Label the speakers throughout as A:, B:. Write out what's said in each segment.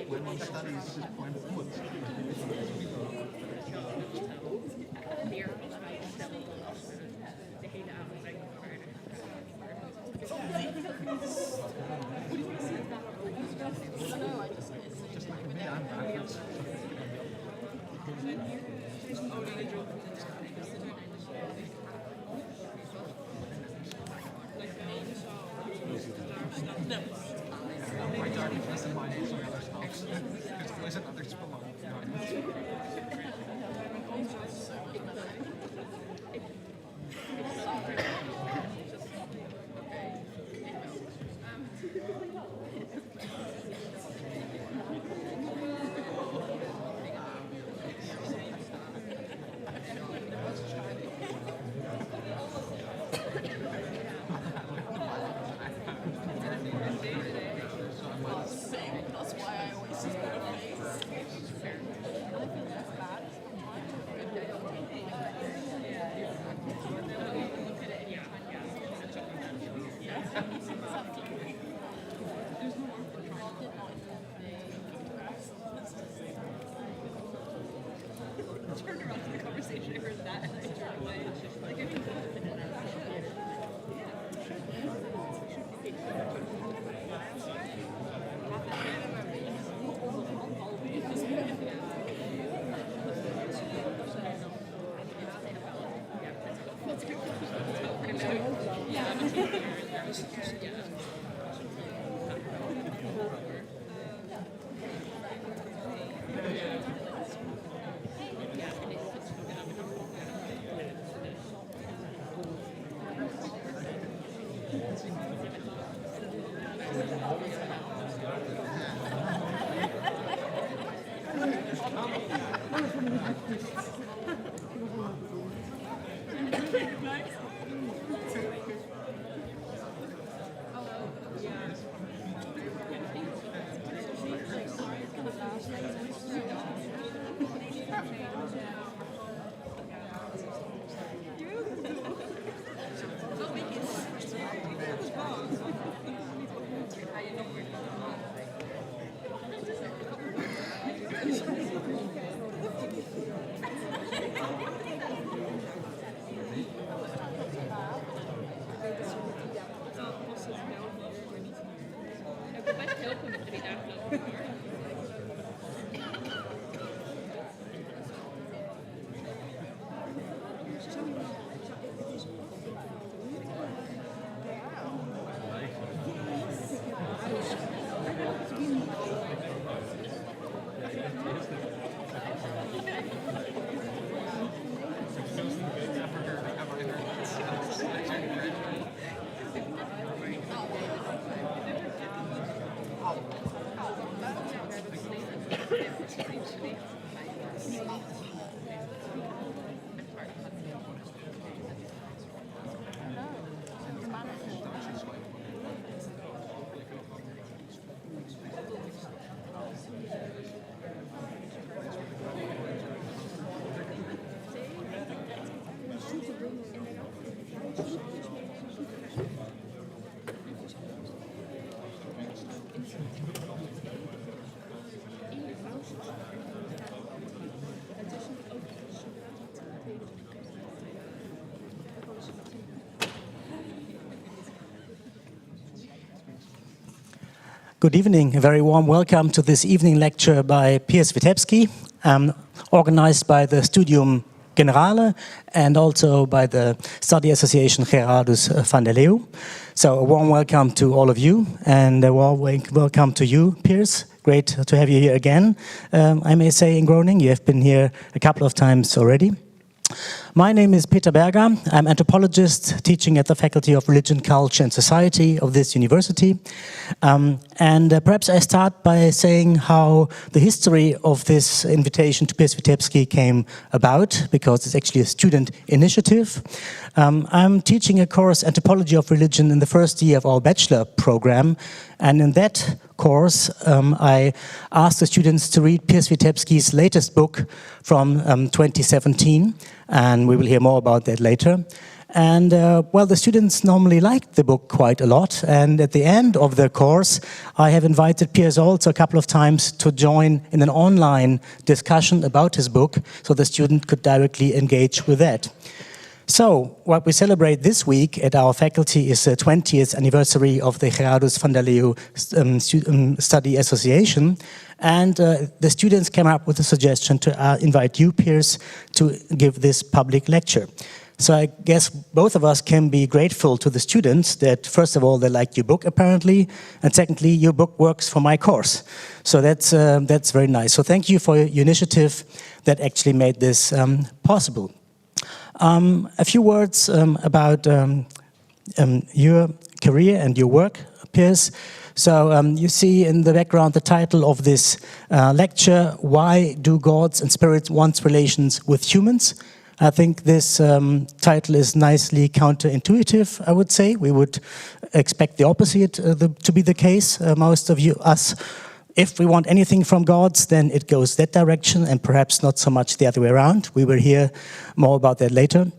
A: When one studies this point of foot, just like me, I'm backwards. My darkness and my nature are other stops. There's another spell on
B: That's why I always see their face. I feel that's bad.
C: I turned around to the conversation, I heard that, and I turned away. Like, I think
D: Good evening, a very warm welcome to this evening lecture by Piers Vitebsky, organized by the Studium Generale and also by the Study Association Gerardus van der Leeuw. So a warm welcome to all of you, and a warm welcome to you, Piers. Great to have you here again. I may say in Groningen, you have been here a couple of times already. My name is Peter Berger. I'm anthropologist teaching at the Faculty of Religion, Culture and Society of this university. Perhaps I start by saying how the history of this invitation to Piers Vitebsky came about, because it's actually a student initiative. I'm teaching a course, Anthropology of Religion, in the first year of our bachelor program. And in that course, I asked the students to read Piers Vitebsky's latest book from 2017. And we will hear more about that later. And well, the students normally liked the book quite a lot. And at the end of the course, I have invited Piers also a couple of times to join in an online discussion about his book, so the student could directly engage with that. So, what we celebrate this week at our faculty is the 20th anniversary of the Gerardus van der Leeuw Study Association. And the students came up with a suggestion to invite you, Piers, to give this public lecture. So I guess both of us can be grateful to the students that, first of all, they liked your book, apparently, and secondly, your book works for my course. So that's very nice. So thank you for your initiative that actually made this possible. A few words about your career and your work, Piers. So you see in the background the title of this lecture, Why Do Gods and Spirits Want Relations with Humans? I think this title is nicely counterintuitive, I would say. We would expect the opposite to be the case. Most of us, if we want anything from gods, then it goes that direction and perhaps not so much the other way around. We will hear more about that later.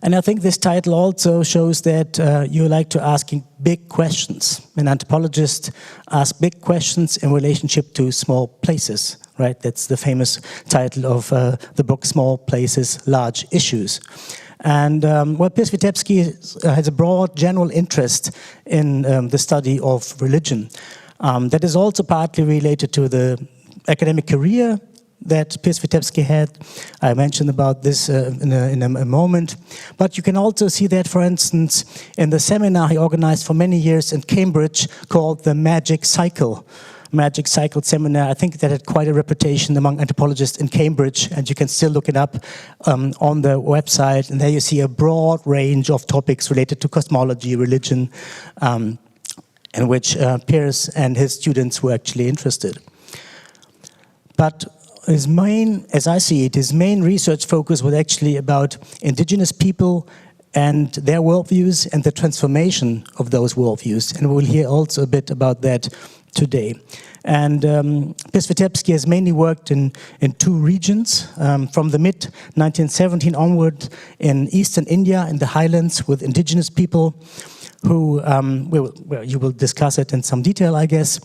D: And I think this title also shows that you like to ask big questions. An anthropologist asks big questions in relationship to small places, right? That's the famous title of the book, Small Places, Large Issues. And well, Piers Vitebsky has a broad general interest in the study of religion. That is also partly related to the academic career that Piers Vitebsky had. I mentioned about this in a moment. But you can also see that, for instance, in the seminar he organized for many years in Cambridge called the Magic Cycle seminar. I think that had quite a reputation among anthropologists in Cambridge, and you can still look it up on the website. And there you see a broad range of topics related to cosmology, religion, in which Piers and his students were actually interested. But his main, as I see it, his main research focus was actually about indigenous people and their worldviews and the transformation of those worldviews. And we'll hear also a bit about that today. And Piers Vitebsky has mainly worked in two regions, from the mid-1917 onward in eastern India, in the highlands, with indigenous people who, well, you will discuss it in some detail, I guess,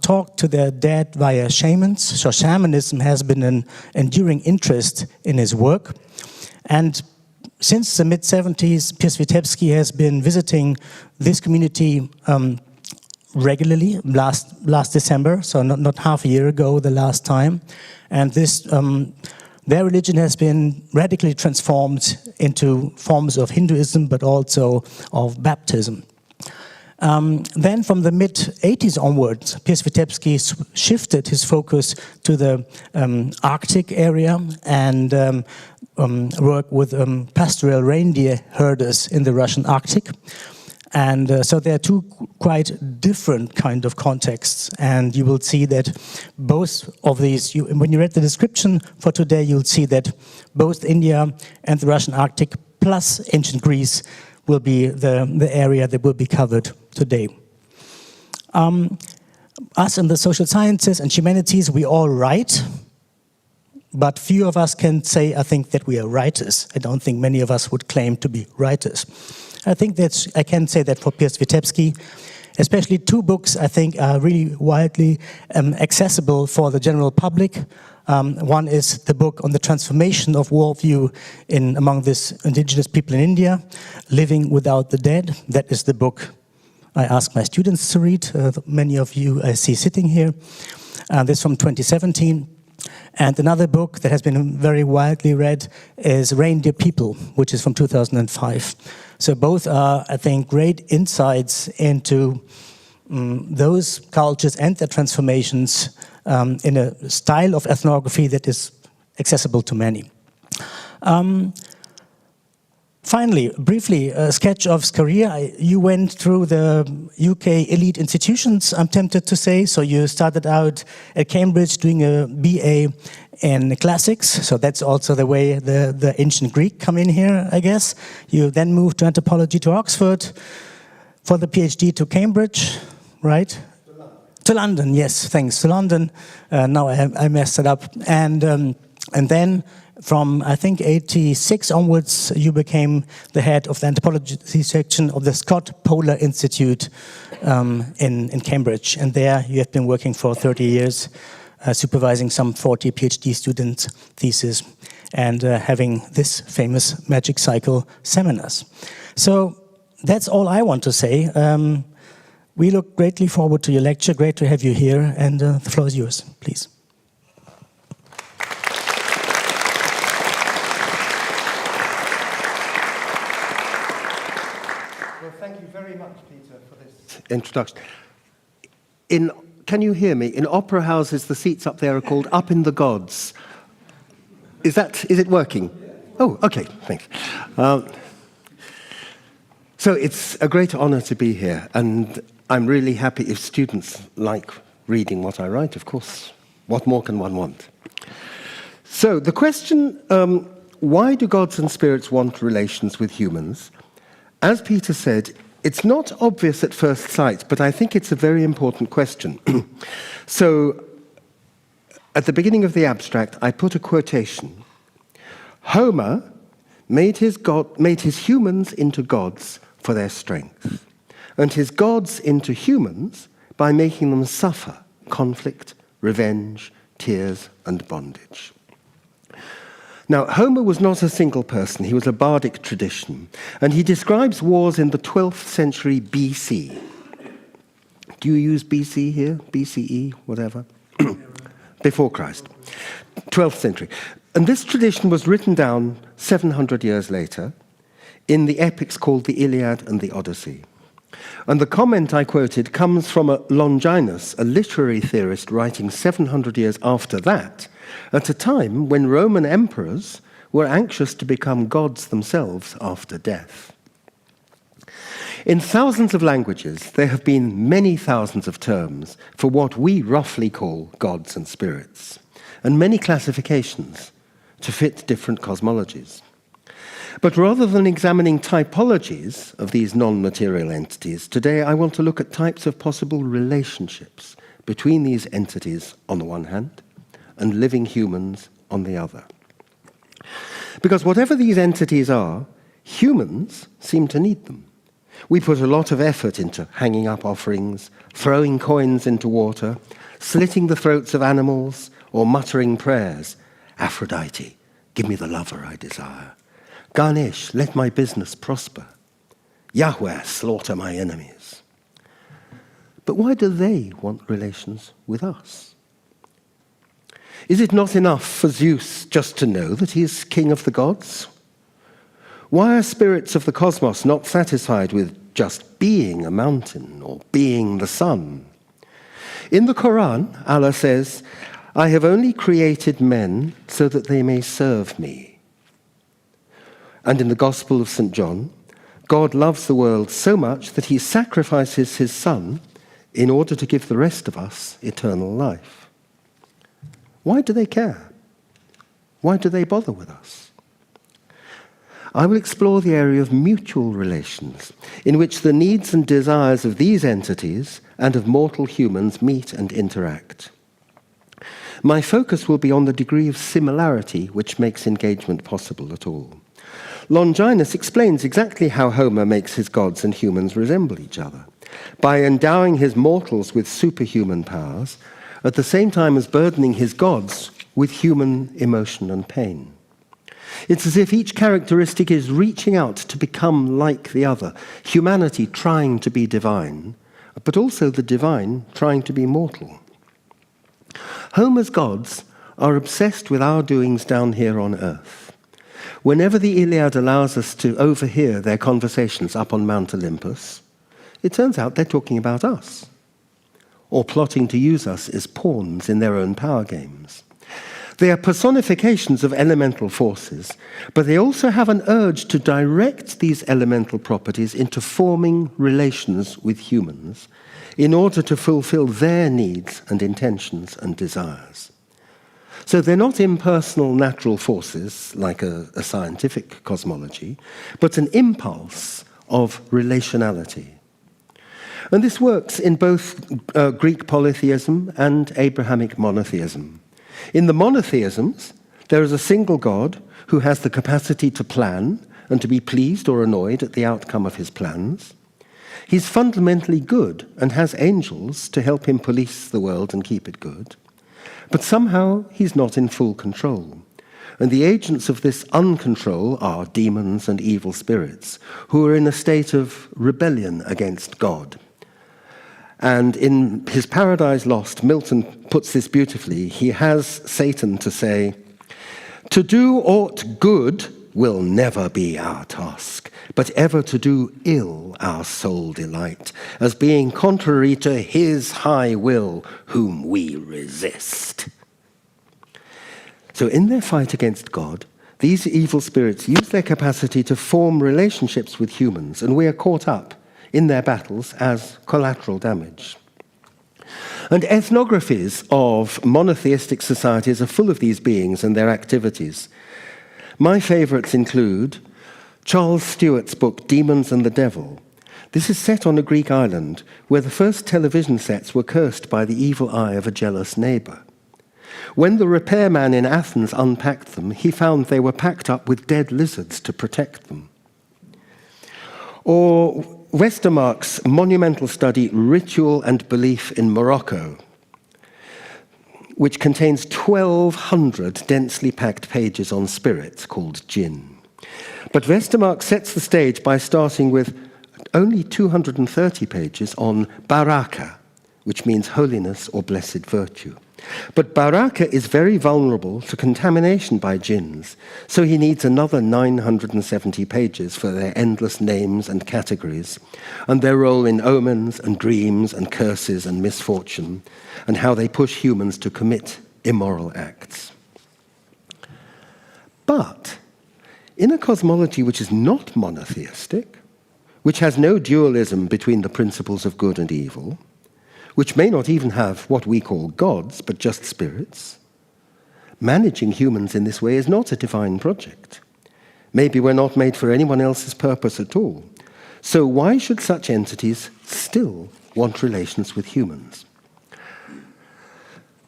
D: talk to their dead via shamans. So shamanism has been an enduring interest in his work. And since the mid-70s, Piers Vitebsky has been visiting this community regularly, last December, so not half a year ago, the last time. And this their religion has been radically transformed into forms of Hinduism, but also of baptism. Then from the mid-80s onwards, Piers Vitebsky shifted his focus to the Arctic area and worked with pastoral reindeer herders in the Russian Arctic. And so there are two quite different kind of contexts, and you will see that both of these, when you read the description for today, you'll see that both India and the Russian Arctic plus ancient Greece will be the area that will be covered today. Us in the social sciences and humanities, we all write, but few of us can say, I think, that we are writers. I don't think many of us would claim to be writers. I think I can say that for Piers Vitebsky, especially two books I think are really widely accessible for the general public. One is the book on the transformation of worldview among this indigenous people in India, Living Without the Dead. That is the book I ask my students to read. Many of you I see sitting here. This from 2017. And another book that has been very widely read is Reindeer People, which is from 2005. So both are, I think, great insights into those cultures and their transformations in a style of ethnography that is accessible to many. Finally, briefly, a sketch of his career. You went through the UK elite institutions, I'm tempted to say. So you started out at Cambridge doing a BA in classics. So that's also the way the ancient Greek come in here, I guess. You then moved to anthropology to Oxford, for the PhD to Cambridge, right? To London, yes, thanks, to London. Now I messed it up. And then from, I think, 86 onwards, you became the head of the anthropology section of the Scott Polar Institute in Cambridge. And there you have been working for 30 years, supervising some 40 PhD students' theses and having this famous magic cycle seminars. So that's all I want to say. We look greatly forward to your lecture. Great to have you here. And the floor is yours, please.
E: Thank you very much, Peter, for this introduction. Can you hear me? In opera houses, the seats up there are called Up in the Gods. Is it working? Oh, okay, thanks. So it's a great honor to be here, and I'm really happy if students like reading what I write, of course. What more can one want? So the question, why do gods and spirits want relations with humans? As Peter said, it's not obvious at first sight, but I think it's a very important question. So, at the beginning of the abstract, I put a quotation. Homer made his humans into gods for their strength, and his gods into humans by making them suffer conflict, revenge, tears, and bondage. Now, Homer was not a single person. He was a bardic tradition. And he describes wars in the 12th century BC. Do you use BC here? BCE, whatever? Before Christ. 12th century. And this tradition was written down 700 years later in the epics called the Iliad and the Odyssey. And the comment I quoted comes from Longinus, a literary theorist writing 700 years after that, at a time when Roman emperors were anxious to become gods themselves after death. In thousands of languages, there have been many thousands of terms for what we roughly call gods and spirits, and many classifications to fit different cosmologies. But rather than examining typologies of these non-material entities, today I want to look at types of possible relationships between these entities on the one hand, and living humans on the other. Because whatever these entities are, humans seem to need them. We put a lot of effort into hanging up offerings, throwing coins into water, slitting the throats of animals, or muttering prayers. Aphrodite, give me the lover I desire. Ganesh, let my business prosper. Yahweh, slaughter my enemies. But why do they want relations with us? Is it not enough for Zeus just to know that he is king of the gods? Why are spirits of the cosmos not satisfied with just being a mountain or being the sun? In the Quran, Allah says, I have only created men so that they may serve me. And in the Gospel of St. John, God loves the world so much that he sacrifices his son in order to give the rest of us eternal life. Why do they care? Why do they bother with us? I will explore the area of mutual relations, in which the needs and desires of these entities and of mortal humans meet and interact. My focus will be on the degree of similarity which makes engagement possible at all. Longinus explains exactly how Homer makes his gods and humans resemble each other, by endowing his mortals with superhuman powers, at the same time as burdening his gods with human emotion and pain. It's as if each characteristic is reaching out to become like the other, humanity trying to be divine, but also the divine trying to be mortal. Homer's gods are obsessed with our doings down here on earth. Whenever the Iliad allows us to overhear their conversations up on Mount Olympus, it turns out they're talking about us, or plotting to use us as pawns in their own power games. They are personifications of elemental forces, but they also have an urge to direct these elemental properties into forming relations with humans in order to fulfill their needs and intentions and desires. So they're not impersonal natural forces like a scientific cosmology, but an impulse of relationality. And this works in both Greek polytheism and Abrahamic monotheism. In the monotheisms, there is a single God who has the capacity to plan and to be pleased or annoyed at the outcome of his plans. He's fundamentally good and has angels to help him police the world and keep it good. But somehow he's not in full control. And the agents of this uncontrol are demons and evil spirits who are in a state of rebellion against God. And in his Paradise Lost, Milton puts this beautifully. He has Satan to say, "To do aught good will never be our task, but ever to do ill our sole delight, as being contrary to his high will, whom we resist." So in their fight against God, these evil spirits use their capacity to form relationships with humans, and we are caught up in their battles as collateral damage. And ethnographies of monotheistic societies are full of these beings and their activities. My favorites include Charles Stewart's book, Demons and the Devil. This is set on a Greek island where the first television sets were cursed by the evil eye of a jealous neighbor. When the repairman in Athens unpacked them, he found they were packed up with dead lizards to protect them. Or Westermarck's monumental study, Ritual and Belief in Morocco, which contains 1,200 densely packed pages on spirits called jinn. But Westermarck sets the stage by starting with only 230 pages on baraka, which means holiness or blessed virtue. But baraka is very vulnerable to contamination by jinns, so he needs another 970 pages for their endless names and categories, and their role in omens and dreams and curses and misfortune, and how they push humans to commit immoral acts. But in a cosmology which is not monotheistic, which has no dualism between the principles of good and evil, which may not even have what we call gods, but just spirits, managing humans in this way is not a divine project. Maybe we're not made for anyone else's purpose at all. So why should such entities still want relations with humans?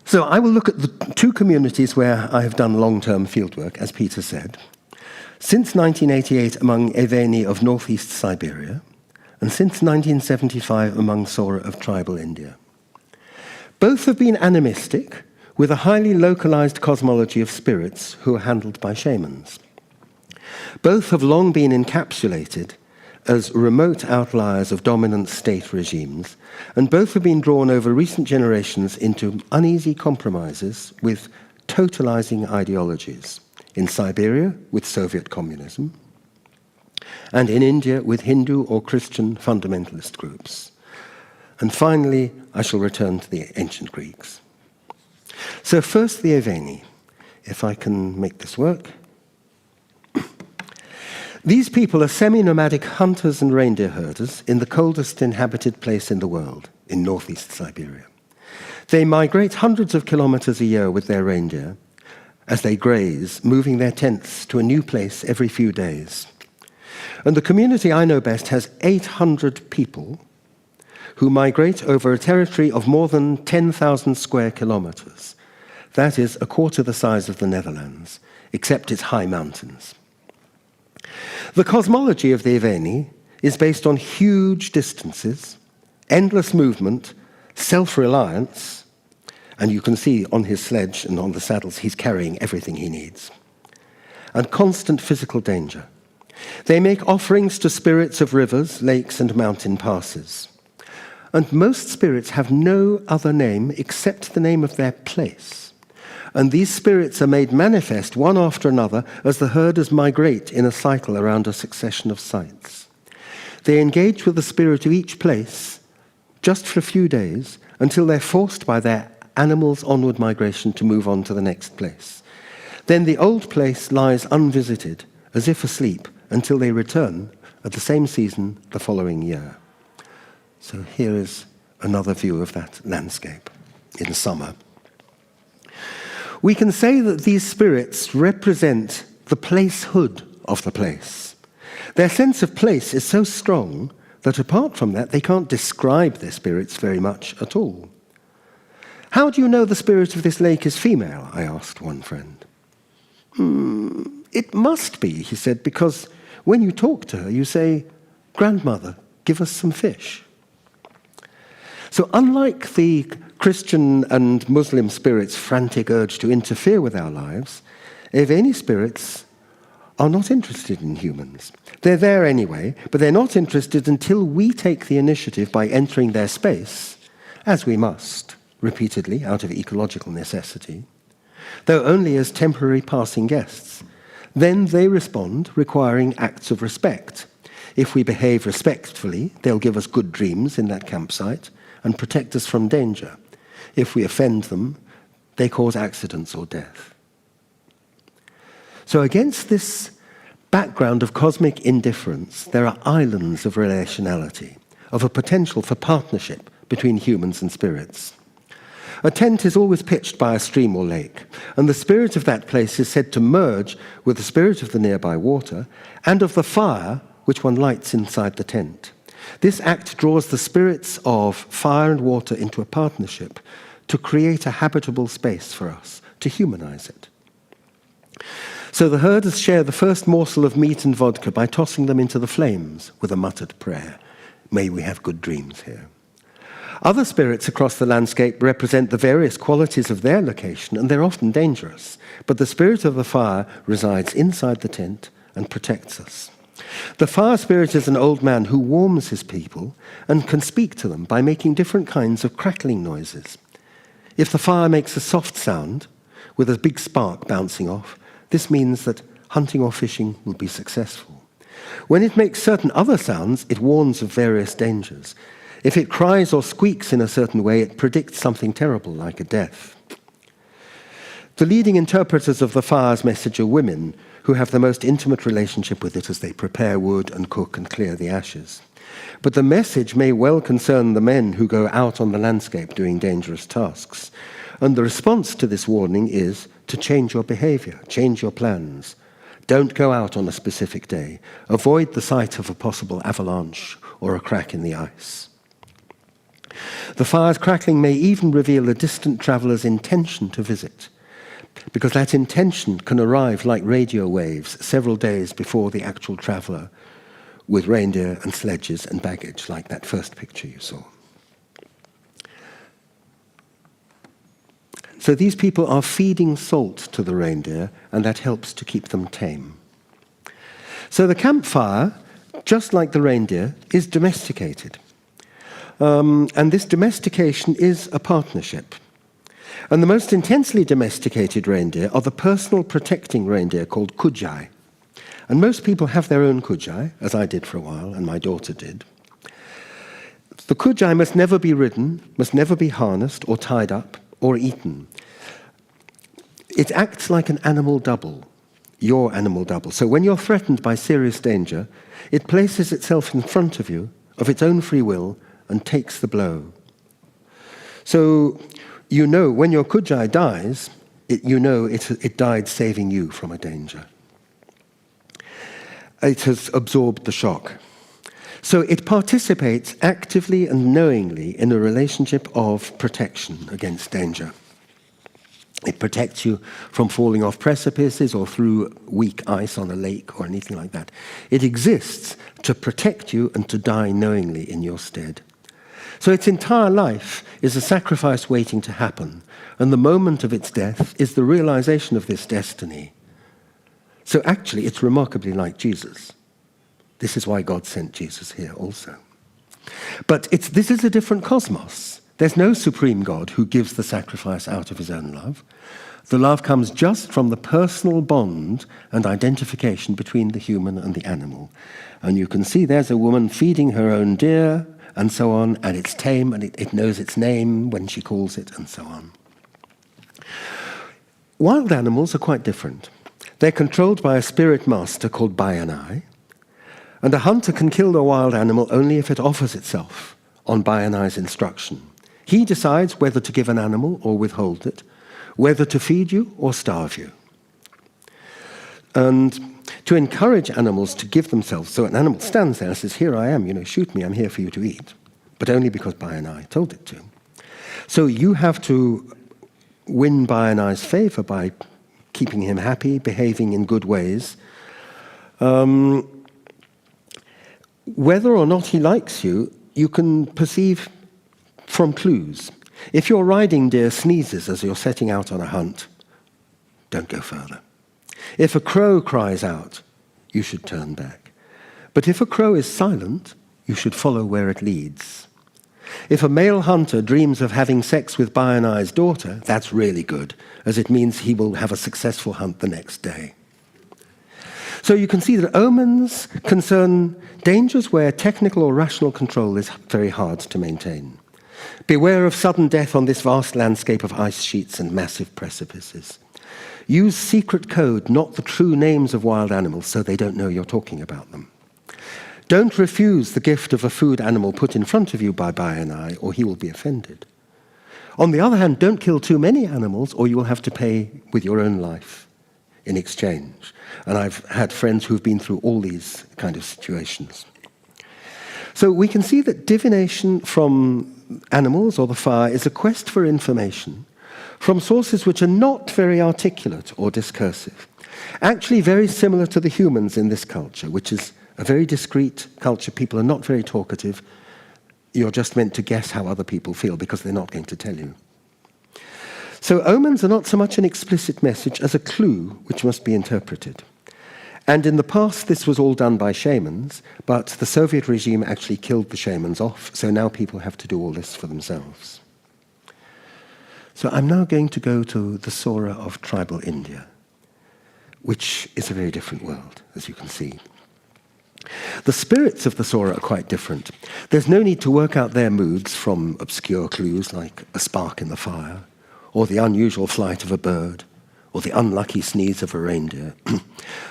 E: So I will look at the two communities where I have done long-term fieldwork, as Peter said. Since 1988 among Eveni of northeast Siberia, and since 1975 among Sora of tribal India. Both have been animistic, with a highly localized cosmology of spirits who are handled by shamans. Both have long been encapsulated as remote outliers of dominant state regimes, and both have been drawn over recent generations into uneasy compromises with totalizing ideologies. In Siberia, with Soviet communism, and in India with Hindu or Christian fundamentalist groups. And finally, I shall return to the ancient Greeks. So first the Eveni, if I can make this work. These people are semi-nomadic hunters and reindeer herders in the coldest inhabited place in the world, in northeast Siberia. They migrate hundreds of kilometers a year with their reindeer as they graze, moving their tents to a new place every few days. And the community I know best has 800 people who migrate over a territory of more than 10,000 square kilometers. That is a quarter the size of the Netherlands, except its high mountains. The cosmology of the Eveni is based on huge distances, endless movement, self-reliance, and you can see on his sledge and on the saddles he's carrying everything he needs. and constant physical danger. They make offerings to spirits of rivers, lakes, and mountain passes. And most spirits have no other name except the name of their place. And these spirits are made manifest one after another as the herders migrate in a cycle around a succession of sites. They engage with the spirit of each place just for a few days until they're forced by their animals' onward migration to move on to the next place. Then the old place lies unvisited, as if asleep, until they return at the same season the following year. So here is another view of that landscape in summer. We can say that these spirits represent the placehood of the place. Their sense of place is so strong that apart from that, they can't describe their spirits very much at all. How do you know the spirit of this lake is female? I asked one friend. It must be, he said, because when you talk to her, you say, "Grandmother, give us some fish." So unlike the Christian and Muslim spirits' frantic urge to interfere with our lives, Eveni spirits are not interested in humans. They're there anyway, but they're not interested until we take the initiative by entering their space, as we must, repeatedly, out of ecological necessity, though only as temporary passing guests. Then they respond, requiring acts of respect. If we behave respectfully, they'll give us good dreams in that campsite and protect us from danger. If we offend them, they cause accidents or death. So against this background of cosmic indifference, there are islands of relationality, of a potential for partnership between humans and spirits. A tent is always pitched by a stream or lake, and the spirit of that place is said to merge with the spirit of the nearby water and of the fire which one lights inside the tent. This act draws the spirits of fire and water into a partnership to create a habitable space for us, to humanize it. So the herders share the first morsel of meat and vodka by tossing them into the flames with a muttered prayer. May we have good dreams here. Other spirits across the landscape represent the various qualities of their location, and they're often dangerous. But the spirit of the fire resides inside the tent and protects us. The fire spirit is an old man who warms his people and can speak to them by making different kinds of crackling noises. If the fire makes a soft sound, with a big spark bouncing off, this means that hunting or fishing will be successful. When it makes certain other sounds, it warns of various dangers. If it cries or squeaks in a certain way, it predicts something terrible, like a death. The leading interpreters of the fire's message are women, who have the most intimate relationship with it as they prepare wood and cook and clear the ashes. But the message may well concern the men who go out on the landscape doing dangerous tasks. And the response to this warning is to change your behavior, change your plans. Don't go out on a specific day. Avoid the sight of a possible avalanche or a crack in the ice. The fire's crackling may even reveal a distant traveller's intention to visit, because that intention can arrive like radio waves several days before the actual traveller, with reindeer and sledges and baggage, like that first picture you saw. So these people are feeding salt to the reindeer, and that helps to keep them tame. So the campfire, just like the reindeer, is domesticated. And this domestication is a partnership. And the most intensely domesticated reindeer are the personal protecting reindeer called kujai. And most people have their own kujai, as I did for a while, and my daughter did. The kujai must never be ridden, must never be harnessed or tied up or eaten. It acts like an animal double, your animal double. So when you're threatened by serious danger, it places itself in front of you of its own free will and takes the blow. So you know when your kujai dies, you know it died saving you from a danger. It has absorbed the shock. So it participates actively and knowingly in a relationship of protection against danger. It protects you from falling off precipices or through weak ice on a lake or anything like that. It exists to protect you and to die knowingly in your stead. So its entire life is a sacrifice waiting to happen, and the moment of its death is the realization of this destiny. So actually, it's remarkably like Jesus. This is why God sent Jesus here also. But this is a different cosmos. There's no supreme God who gives the sacrifice out of his own love. The love comes just from the personal bond and identification between the human and the animal. And you can see there's a woman feeding her own deer and so on, and it's tame and it knows its name when she calls it and so on. Wild animals are quite different. They're controlled by a spirit master called Bayanai, and a hunter can kill a wild animal only if it offers itself on Bayanai's instruction. He decides whether to give an animal or withhold it, whether to feed you or starve you. And to encourage animals to give themselves, so an animal stands there and says, here I am, shoot me, I'm here for you to eat, but only because Bayanai told it to. So you have to win Bayanai's favor by keeping him happy, behaving in good ways. Whether or not he likes you, you can perceive from clues. If your riding deer sneezes as you're setting out on a hunt, don't go further. If a crow cries out, you should turn back. But if a crow is silent, you should follow where it leads. If a male hunter dreams of having sex with Bayanai's daughter, that's really good, as it means he will have a successful hunt the next day. So you can see that omens concern dangers where technical or rational control is very hard to maintain. Beware of sudden death on this vast landscape of ice sheets and massive precipices. Use secret code, not the true names of wild animals, so they don't know you're talking about them. Don't refuse the gift of a food animal put in front of you by Bayanai, or he will be offended. On the other hand, don't kill too many animals, or you will have to pay with your own life in exchange. And I've had friends who've been through all these kind of situations. So we can see that divination from animals or the fire is a quest for information from sources which are not very articulate or discursive. Actually very similar to the humans in this culture, which is a very discreet culture. People are not very talkative. You're just meant to guess how other people feel because they're not going to tell you. So omens are not so much an explicit message as a clue which must be interpreted. And in the past, this was all done by shamans, but the Soviet regime actually killed the shamans off, so now people have to do all this for themselves. So I'm now going to go to the Sora of tribal India, which is a very different world, as you can see. The spirits of the Sora are quite different. There's no need to work out their moods from obscure clues like a spark in the fire, or the unusual flight of a bird, or the unlucky sneeze of a reindeer.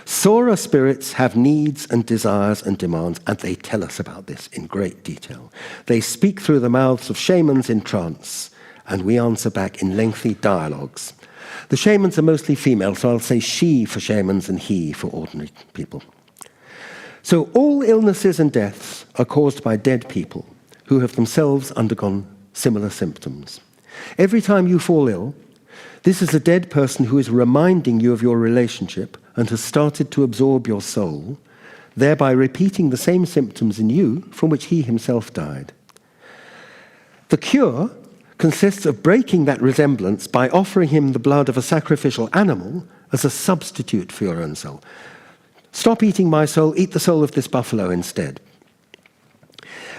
E: Sora spirits have needs and desires and demands, and they tell us about this in great detail. They speak through the mouths of shamans in trance, and we answer back in lengthy dialogues. The shamans are mostly female, so I'll say she for shamans and he for ordinary people. So all illnesses and deaths are caused by dead people who have themselves undergone similar symptoms. Every time you fall ill, this is a dead person who is reminding you of your relationship and has started to absorb your soul, thereby repeating the same symptoms in you from which he himself died. The cure consists of breaking that resemblance by offering him the blood of a sacrificial animal as a substitute for your own soul. Stop eating my soul, eat the soul of this buffalo instead.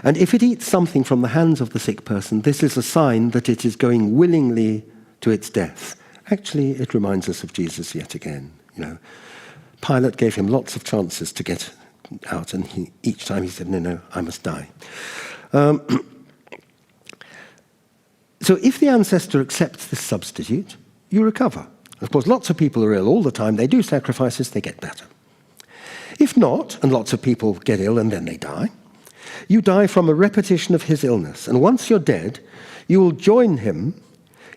E: And if it eats something from the hands of the sick person, this is a sign that it is going willingly to its death. Actually, it reminds us of Jesus yet again. Pilate gave him lots of chances to get out, and each time he said, no, I must die. So if the ancestor accepts this substitute, you recover. Of course, lots of people are ill all the time. They do sacrifices, they get better. If not, and lots of people get ill and then they die, you die from a repetition of his illness. And once you're dead, you will join him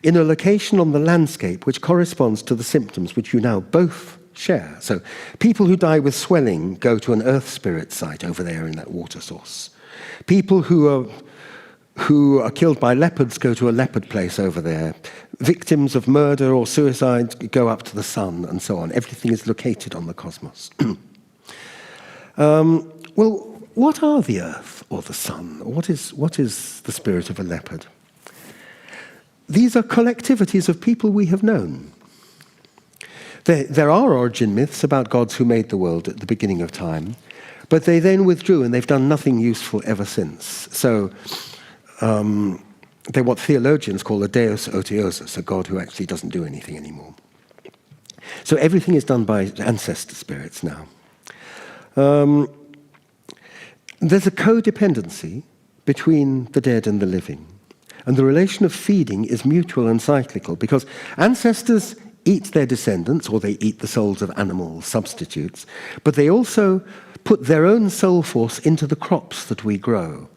E: in a location on the landscape which corresponds to the symptoms which you now both share. So people who die with swelling go to an earth spirit site over there in that water source. People who are killed by leopards go to a leopard place over there. Victims of murder or suicide go up to the sun, and so on. Everything is located on the cosmos. Well, what are the earth or the sun? What is the spirit of a leopard? These are collectivities of people we have known. There are origin myths about gods who made the world at the beginning of time, but they then withdrew and they've done nothing useful ever since. So they're what theologians call a deus otiosus, a god who actually doesn't do anything anymore. So everything is done by ancestor spirits now. There's a codependency between the dead and the living. And the relation of feeding is mutual and cyclical, because ancestors eat their descendants, or they eat the souls of animal substitutes, but they also put their own soul force into the crops that we grow.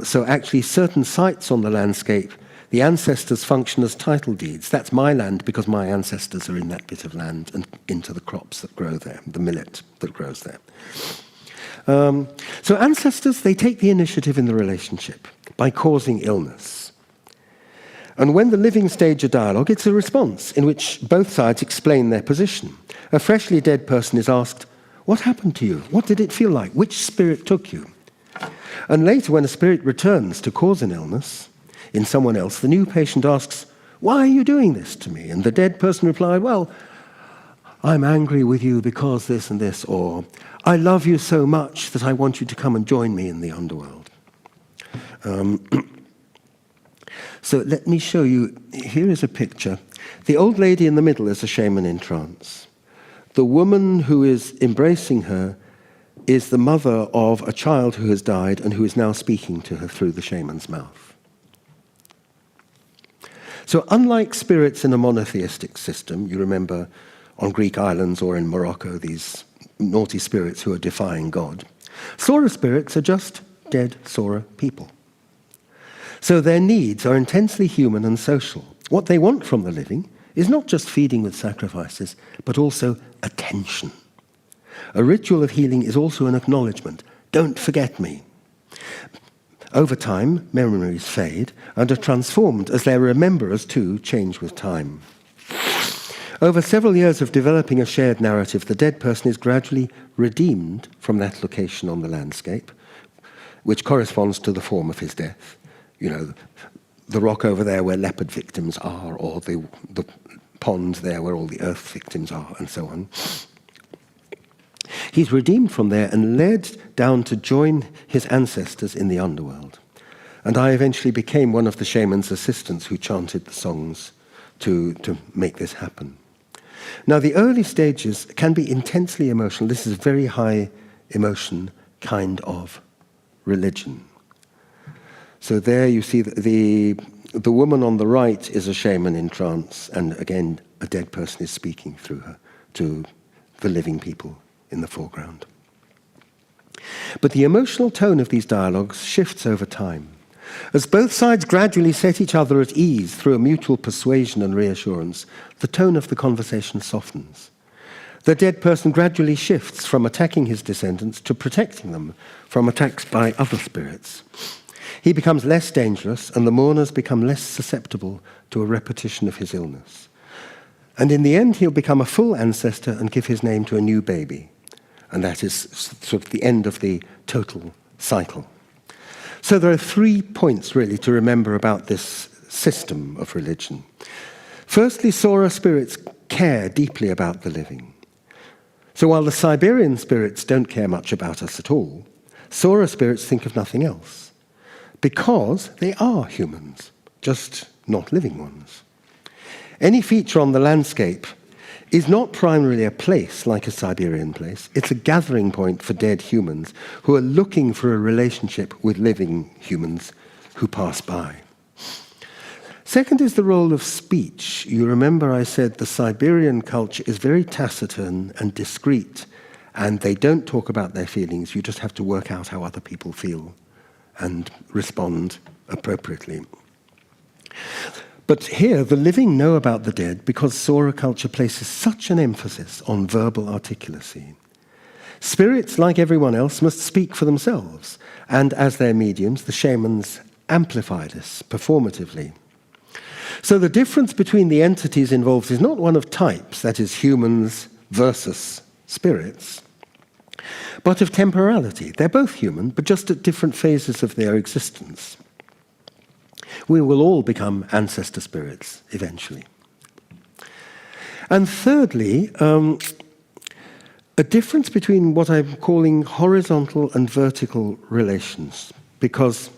E: So actually certain sites on the landscape, the ancestors function as title deeds. That's my land because my ancestors are in that bit of land and into the crops that grow there, the millet that grows there. So ancestors, they take the initiative in the relationship by causing illness. And when the living stage a dialogue, it's a response in which both sides explain their position. A freshly dead person is asked, "What happened to you? What did it feel like? Which spirit took you?" And later, when a spirit returns to cause an illness in someone else, the new patient asks, "Why are you doing this to me?" And the dead person replied, "Well, I'm angry with you because this and this," or "I love you so much that I want you to come and join me in the underworld." So let me show you, here is a picture. The old lady in the middle is a shaman in trance. The woman who is embracing her is the mother of a child who has died and who is now speaking to her through the shaman's mouth. So unlike spirits in a monotheistic system, you remember on Greek islands or in Morocco, these naughty spirits who are defying God, Sora spirits are just dead Sora people. So their needs are intensely human and social. What they want from the living is not just feeding with sacrifices, but also attention. A ritual of healing is also an acknowledgement. Don't forget me. Over time, memories fade and are transformed as their rememberers too change with time. Over several years of developing a shared narrative, the dead person is gradually redeemed from that location on the landscape, which corresponds to the form of his death. You know, the rock over there where leopard victims are, or the pond there where all the earth victims are, and so on. He's redeemed from there and led down to join his ancestors in the underworld. And I eventually became one of the shaman's assistants who chanted the songs to make this happen. Now, the early stages can be intensely emotional. This is a very high emotion kind of religion. So there you see the woman on the right is a shaman in trance, and again, a dead person is speaking through her to the living people in the foreground. But the emotional tone of these dialogues shifts over time. As both sides gradually set each other at ease through a mutual persuasion and reassurance, the tone of the conversation softens. The dead person gradually shifts from attacking his descendants to protecting them from attacks by other spirits. He becomes less dangerous, and the mourners become less susceptible to a repetition of his illness. And in the end, he'll become a full ancestor and give his name to a new baby. And that is sort of the end of the total cycle. So there are 3 points, really, to remember about this system of religion. Firstly, Sora spirits care deeply about the living. So while the Siberian spirits don't care much about us at all, Sora spirits think of nothing else, because they are humans, just not living ones. Any feature on the landscape is not primarily a place like a Siberian place. It's a gathering point for dead humans who are looking for a relationship with living humans who pass by. Second is the role of speech. You remember I said the Siberian culture is very taciturn and discreet, and they don't talk about their feelings. You just have to work out how other people feel and respond appropriately. But here, the living know about the dead because Sora culture places such an emphasis on verbal articulacy. Spirits, like everyone else, must speak for themselves, and as their mediums, the shamans amplify this performatively. So the difference between the entities involved is not one of types, that is, humans versus spirits, but of temporality. They're both human, but just at different phases of their existence. We will all become ancestor spirits eventually. And thirdly, a difference between what I'm calling horizontal and vertical relations, because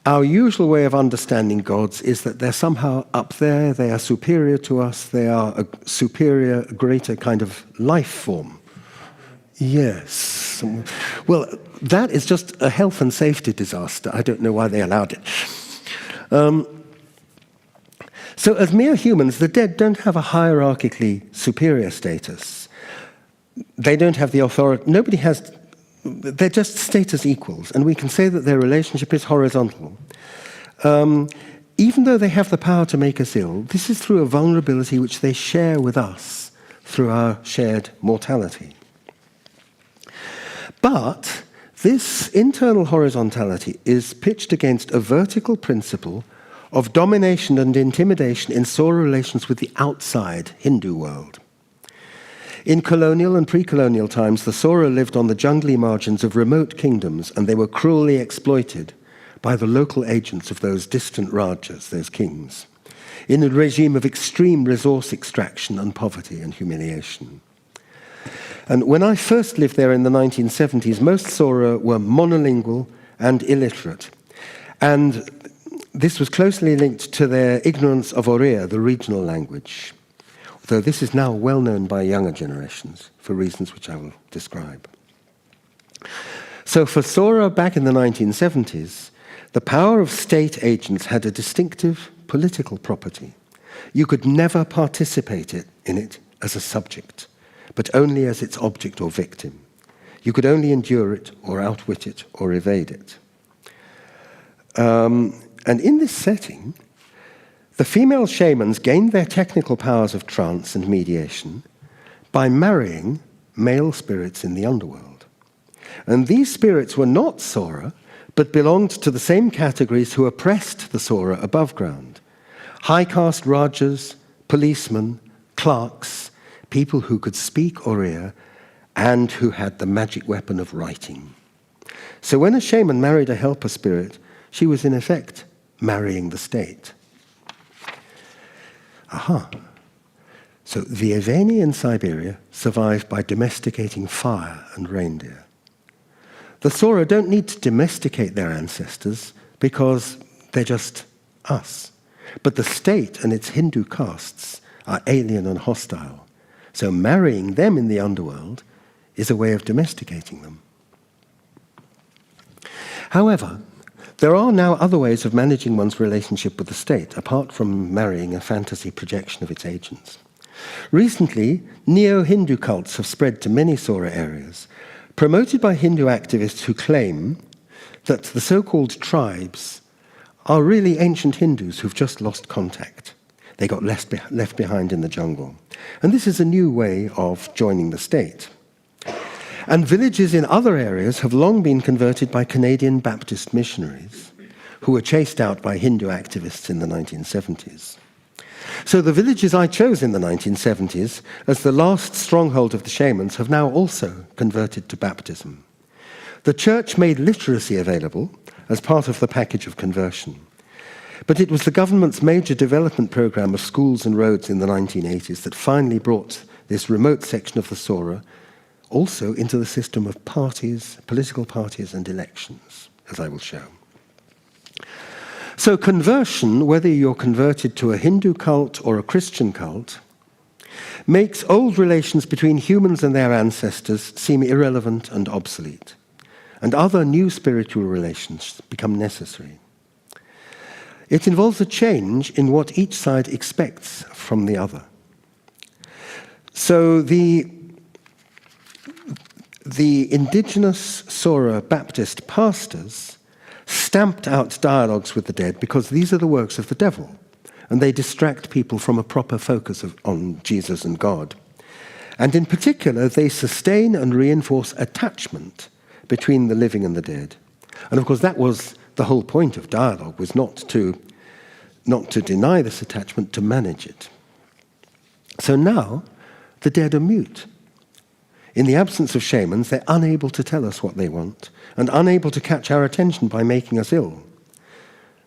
E: our usual way of understanding gods is that they're somehow up there, they are superior to us, they are a superior, greater kind of life form. Yes. Well, that is just a health and safety disaster. I don't know why they allowed it. So as mere humans, the dead don't have a hierarchically superior status. They don't have the authority. Nobody has. They're just status equals, and we can say that their relationship is horizontal. Even though they have the power to make us ill, this is through a vulnerability which they share with us through our shared mortality. But this internal horizontality is pitched against a vertical principle of domination and intimidation in sore relations with the outside Hindu world. In colonial and pre-colonial times, the Sora lived on the jungly margins of remote kingdoms, and they were cruelly exploited by the local agents of those distant rajas, those kings, in a regime of extreme resource extraction and poverty and humiliation. And when I first lived there in the 1970s, most Sora were monolingual and illiterate. And this was closely linked to their ignorance of Oriya, the regional language. Though this is now well known by younger generations for reasons which I will describe. So for Sora back in the 1970s, the power of state agents had a distinctive political property. You could never participate in it as a subject, but only as its object or victim. You could only endure it or outwit it or evade it. And in this setting, the female shamans gained their technical powers of trance and mediation by marrying male spirits in the underworld. And these spirits were not Sora, but belonged to the same categories who oppressed the Sora above ground. High caste rajas, policemen, clerks, people who could speak Oriya and who had the magic weapon of writing. So when a shaman married a helper spirit, she was in effect marrying the state. Aha. So the Eveni in Siberia survived by domesticating fire and reindeer. The Sora don't need to domesticate their ancestors because they're just us. But the state and its Hindu castes are alien and hostile. So marrying them in the underworld is a way of domesticating them. However, there are now other ways of managing one's relationship with the state, apart from marrying a fantasy projection of its agents. Recently, neo-Hindu cults have spread to many Sora areas, promoted by Hindu activists who claim that the so-called tribes are really ancient Hindus who've just lost contact. They got left behind in the jungle. And this is a new way of joining the state. And villages in other areas have long been converted by Canadian Baptist missionaries who were chased out by Hindu activists in the 1970s. So the villages I chose in the 1970s as the last stronghold of the shamans have now also converted to baptism. The church made literacy available as part of the package of conversion. But it was the government's major development program of schools and roads in the 1980s that finally brought this remote section of the Sora also into the system of parties, political parties and elections, as I will show. So conversion, whether you're converted to a Hindu cult or a Christian cult, makes old relations between humans and their ancestors seem irrelevant and obsolete, and other new spiritual relations become necessary. It involves a change in what each side expects from the other. So the indigenous Sora Baptist pastors stamped out dialogues with the dead because these are the works of the devil, and they distract people from a proper focus on Jesus and God. And in particular, they sustain and reinforce attachment between the living and the dead. And of course, that was the whole point of dialogue, was not to deny this attachment, to manage it. So now, the dead are mute. In the absence of shamans, they're unable to tell us what they want and unable to catch our attention by making us ill.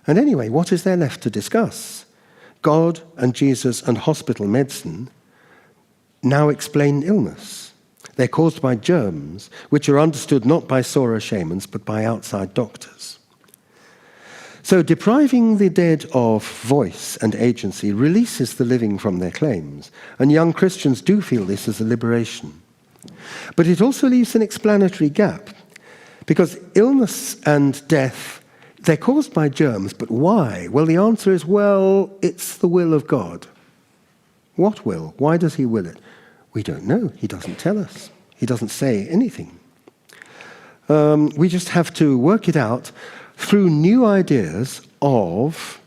E: And anyway, what is there left to discuss? God and Jesus and hospital medicine now explain illness. They're caused by germs, which are understood not by Sora shamans, but by outside doctors. So depriving the dead of voice and agency releases the living from their claims, and young Christians do feel this as a liberation. But it also leaves an explanatory gap, because illness and death, they're caused by germs, but why? Well, the answer is, well, it's the will of God. What will? Why does he will it? We don't know. He doesn't tell us. He doesn't say anything. We just have to work it out through new ideas of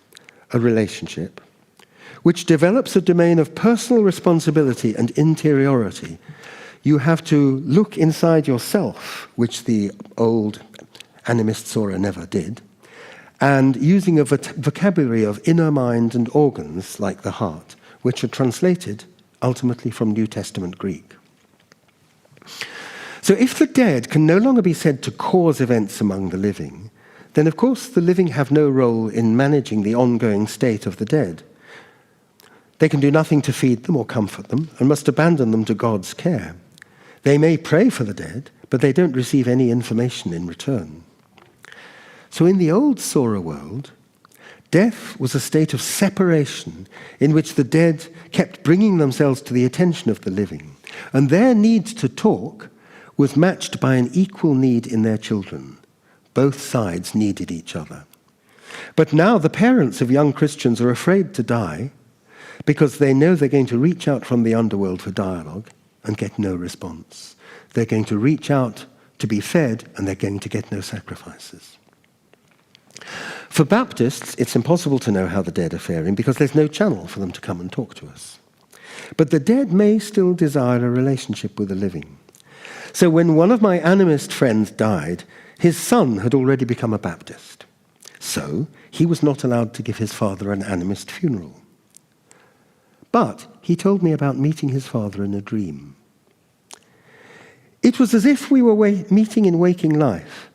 E: a relationship, which develops a domain of personal responsibility and interiority. You have to look inside yourself, which the old animist Sora never did, and using a vocabulary of inner mind and organs, like the heart, which are translated ultimately from New Testament Greek. So if the dead can no longer be said to cause events among the living, then of course the living have no role in managing the ongoing state of the dead. They can do nothing to feed them or comfort them, and must abandon them to God's care. They may pray for the dead, but they don't receive any information in return. So in the old Sora world, death was a state of separation in which the dead kept bringing themselves to the attention of the living, and their need to talk was matched by an equal need in their children. Both sides needed each other. But now the parents of young Christians are afraid to die because they know they're going to reach out from the underworld for dialogue and get no response. They're going to reach out to be fed, and they're going to get no sacrifices. For Baptists, it's impossible to know how the dead are faring because there's no channel for them to come and talk to us. But the dead may still desire a relationship with the living. So when one of my animist friends died, his son had already become a Baptist. So he was not allowed to give his father an animist funeral. But he told me about meeting his father in a dream. It was as if we were meeting in waking life.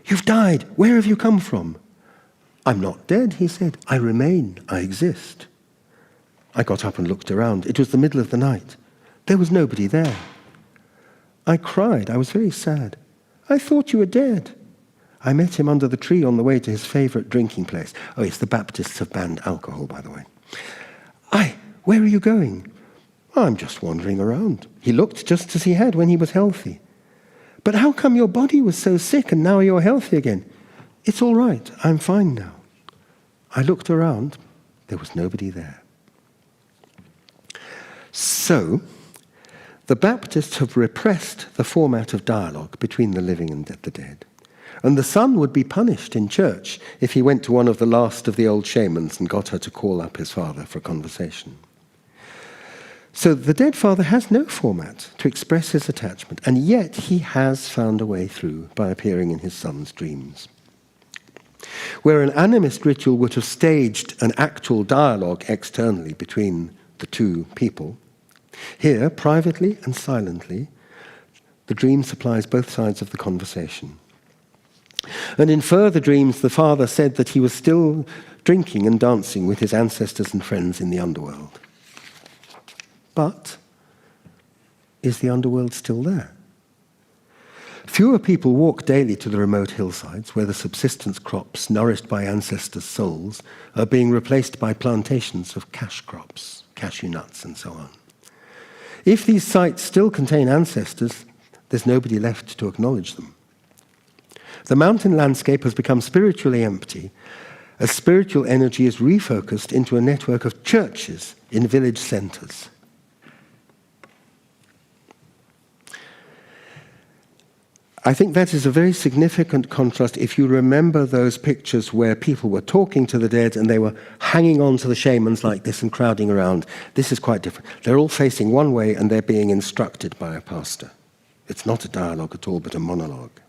E: You've died. Where have you come from? I'm not dead, he said. I remain. I exist. I got up and looked around. It was the middle of the night. There was nobody there. I cried. I was very sad. I thought you were dead. I met him under the tree on the way to his favorite drinking place. Oh, yes, the Baptists have banned alcohol, by the way. Where are you going? I'm just wandering around. He looked just as he had when he was healthy. But how come your body was so sick and now you're healthy again? It's all right. I'm fine now. I looked around. There was nobody there. So, the Baptists have repressed the format of dialogue between the living and the dead. And the son would be punished in church if he went to one of the last of the old shamans and got her to call up his father for a conversation. So the dead father has no format to express his attachment, and yet he has found a way through by appearing in his son's dreams. Where an animist ritual would have staged an actual dialogue externally between the two people, here, privately and silently, the dream supplies both sides of the conversation. And in further dreams, the father said that he was still drinking and dancing with his ancestors and friends in the underworld. But is the underworld still there? Fewer people walk daily to the remote hillsides where the subsistence crops nourished by ancestors' souls are being replaced by plantations of cash crops, cashew nuts and so on. If these sites still contain ancestors, there's nobody left to acknowledge them. The mountain landscape has become spiritually empty as spiritual energy is refocused into a network of churches in village centers. I think that is a very significant contrast if you remember those pictures where people were talking to the dead and they were hanging on to the shamans like this and crowding around. This is quite different. They're all facing one way and they're being instructed by a pastor. It's not a dialogue at all, but a monologue.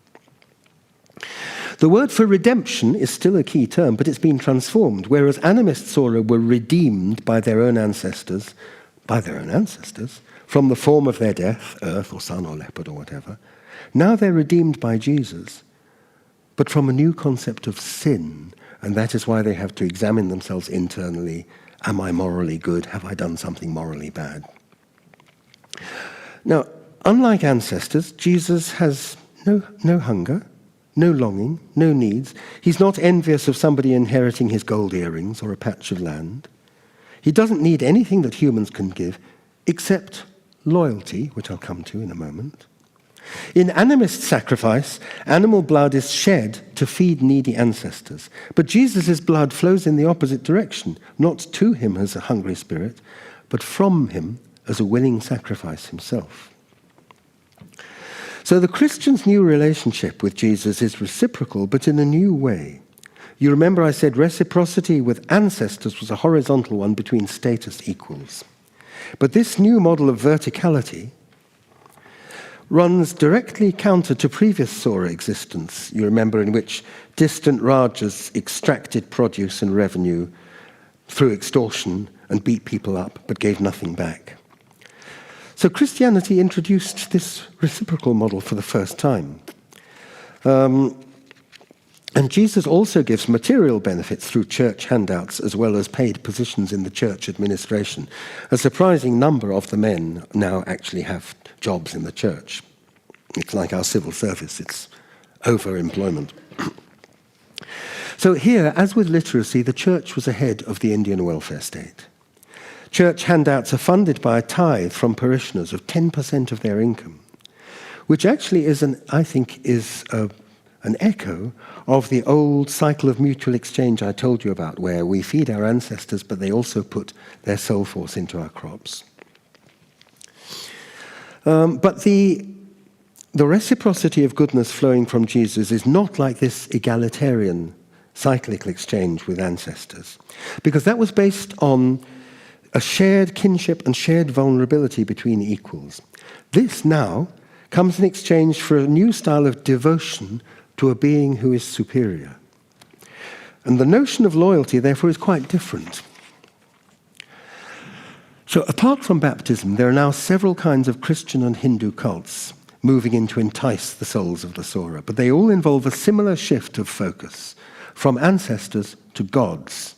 E: The word for redemption is still a key term, but it's been transformed. Whereas animist Sora were redeemed by their own ancestors, from the form of their death, earth or sun or leopard or whatever, now they're redeemed by Jesus, but from a new concept of sin And that is why they have to examine themselves internally. Am I morally good? Have I done something morally bad? Now, unlike ancestors, Jesus has no hunger, no longing, no needs. He's not envious of somebody inheriting his gold earrings or a patch of land. He doesn't need anything that humans can give except loyalty, which I'll come to in a moment. In animist sacrifice, animal blood is shed to feed needy ancestors. But Jesus' blood flows in the opposite direction, not to him as a hungry spirit, but from him as a willing sacrifice himself. So the Christian's new relationship with Jesus is reciprocal, but in a new way. You remember I said reciprocity with ancestors was a horizontal one between status equals. But this new model of verticality runs directly counter to previous Sora existence, you remember, in which distant Rajas extracted produce and revenue through extortion and beat people up, but gave nothing back. So Christianity introduced this reciprocal model for the first time. And Jesus also gives material benefits through church handouts as well as paid positions in the church administration. A surprising number of the men now actually have jobs in the church. It's like our civil service, it's overemployment. So here, as with literacy, the church was ahead of the Indian welfare state. Church handouts are funded by a tithe from parishioners of 10% of their income, which actually is an echo of the old cycle of mutual exchange I told you about, where we feed our ancestors, but they also put their soul force into our crops. But the reciprocity of goodness flowing from Jesus is not like this egalitarian cyclical exchange with ancestors, because that was based on a shared kinship and shared vulnerability between equals. This now comes in exchange for a new style of devotion to a being who is superior. And the notion of loyalty, therefore, is quite different. So apart from baptism, there are now several kinds of Christian and Hindu cults moving in to entice the souls of the Sora, but they all involve a similar shift of focus from ancestors to gods.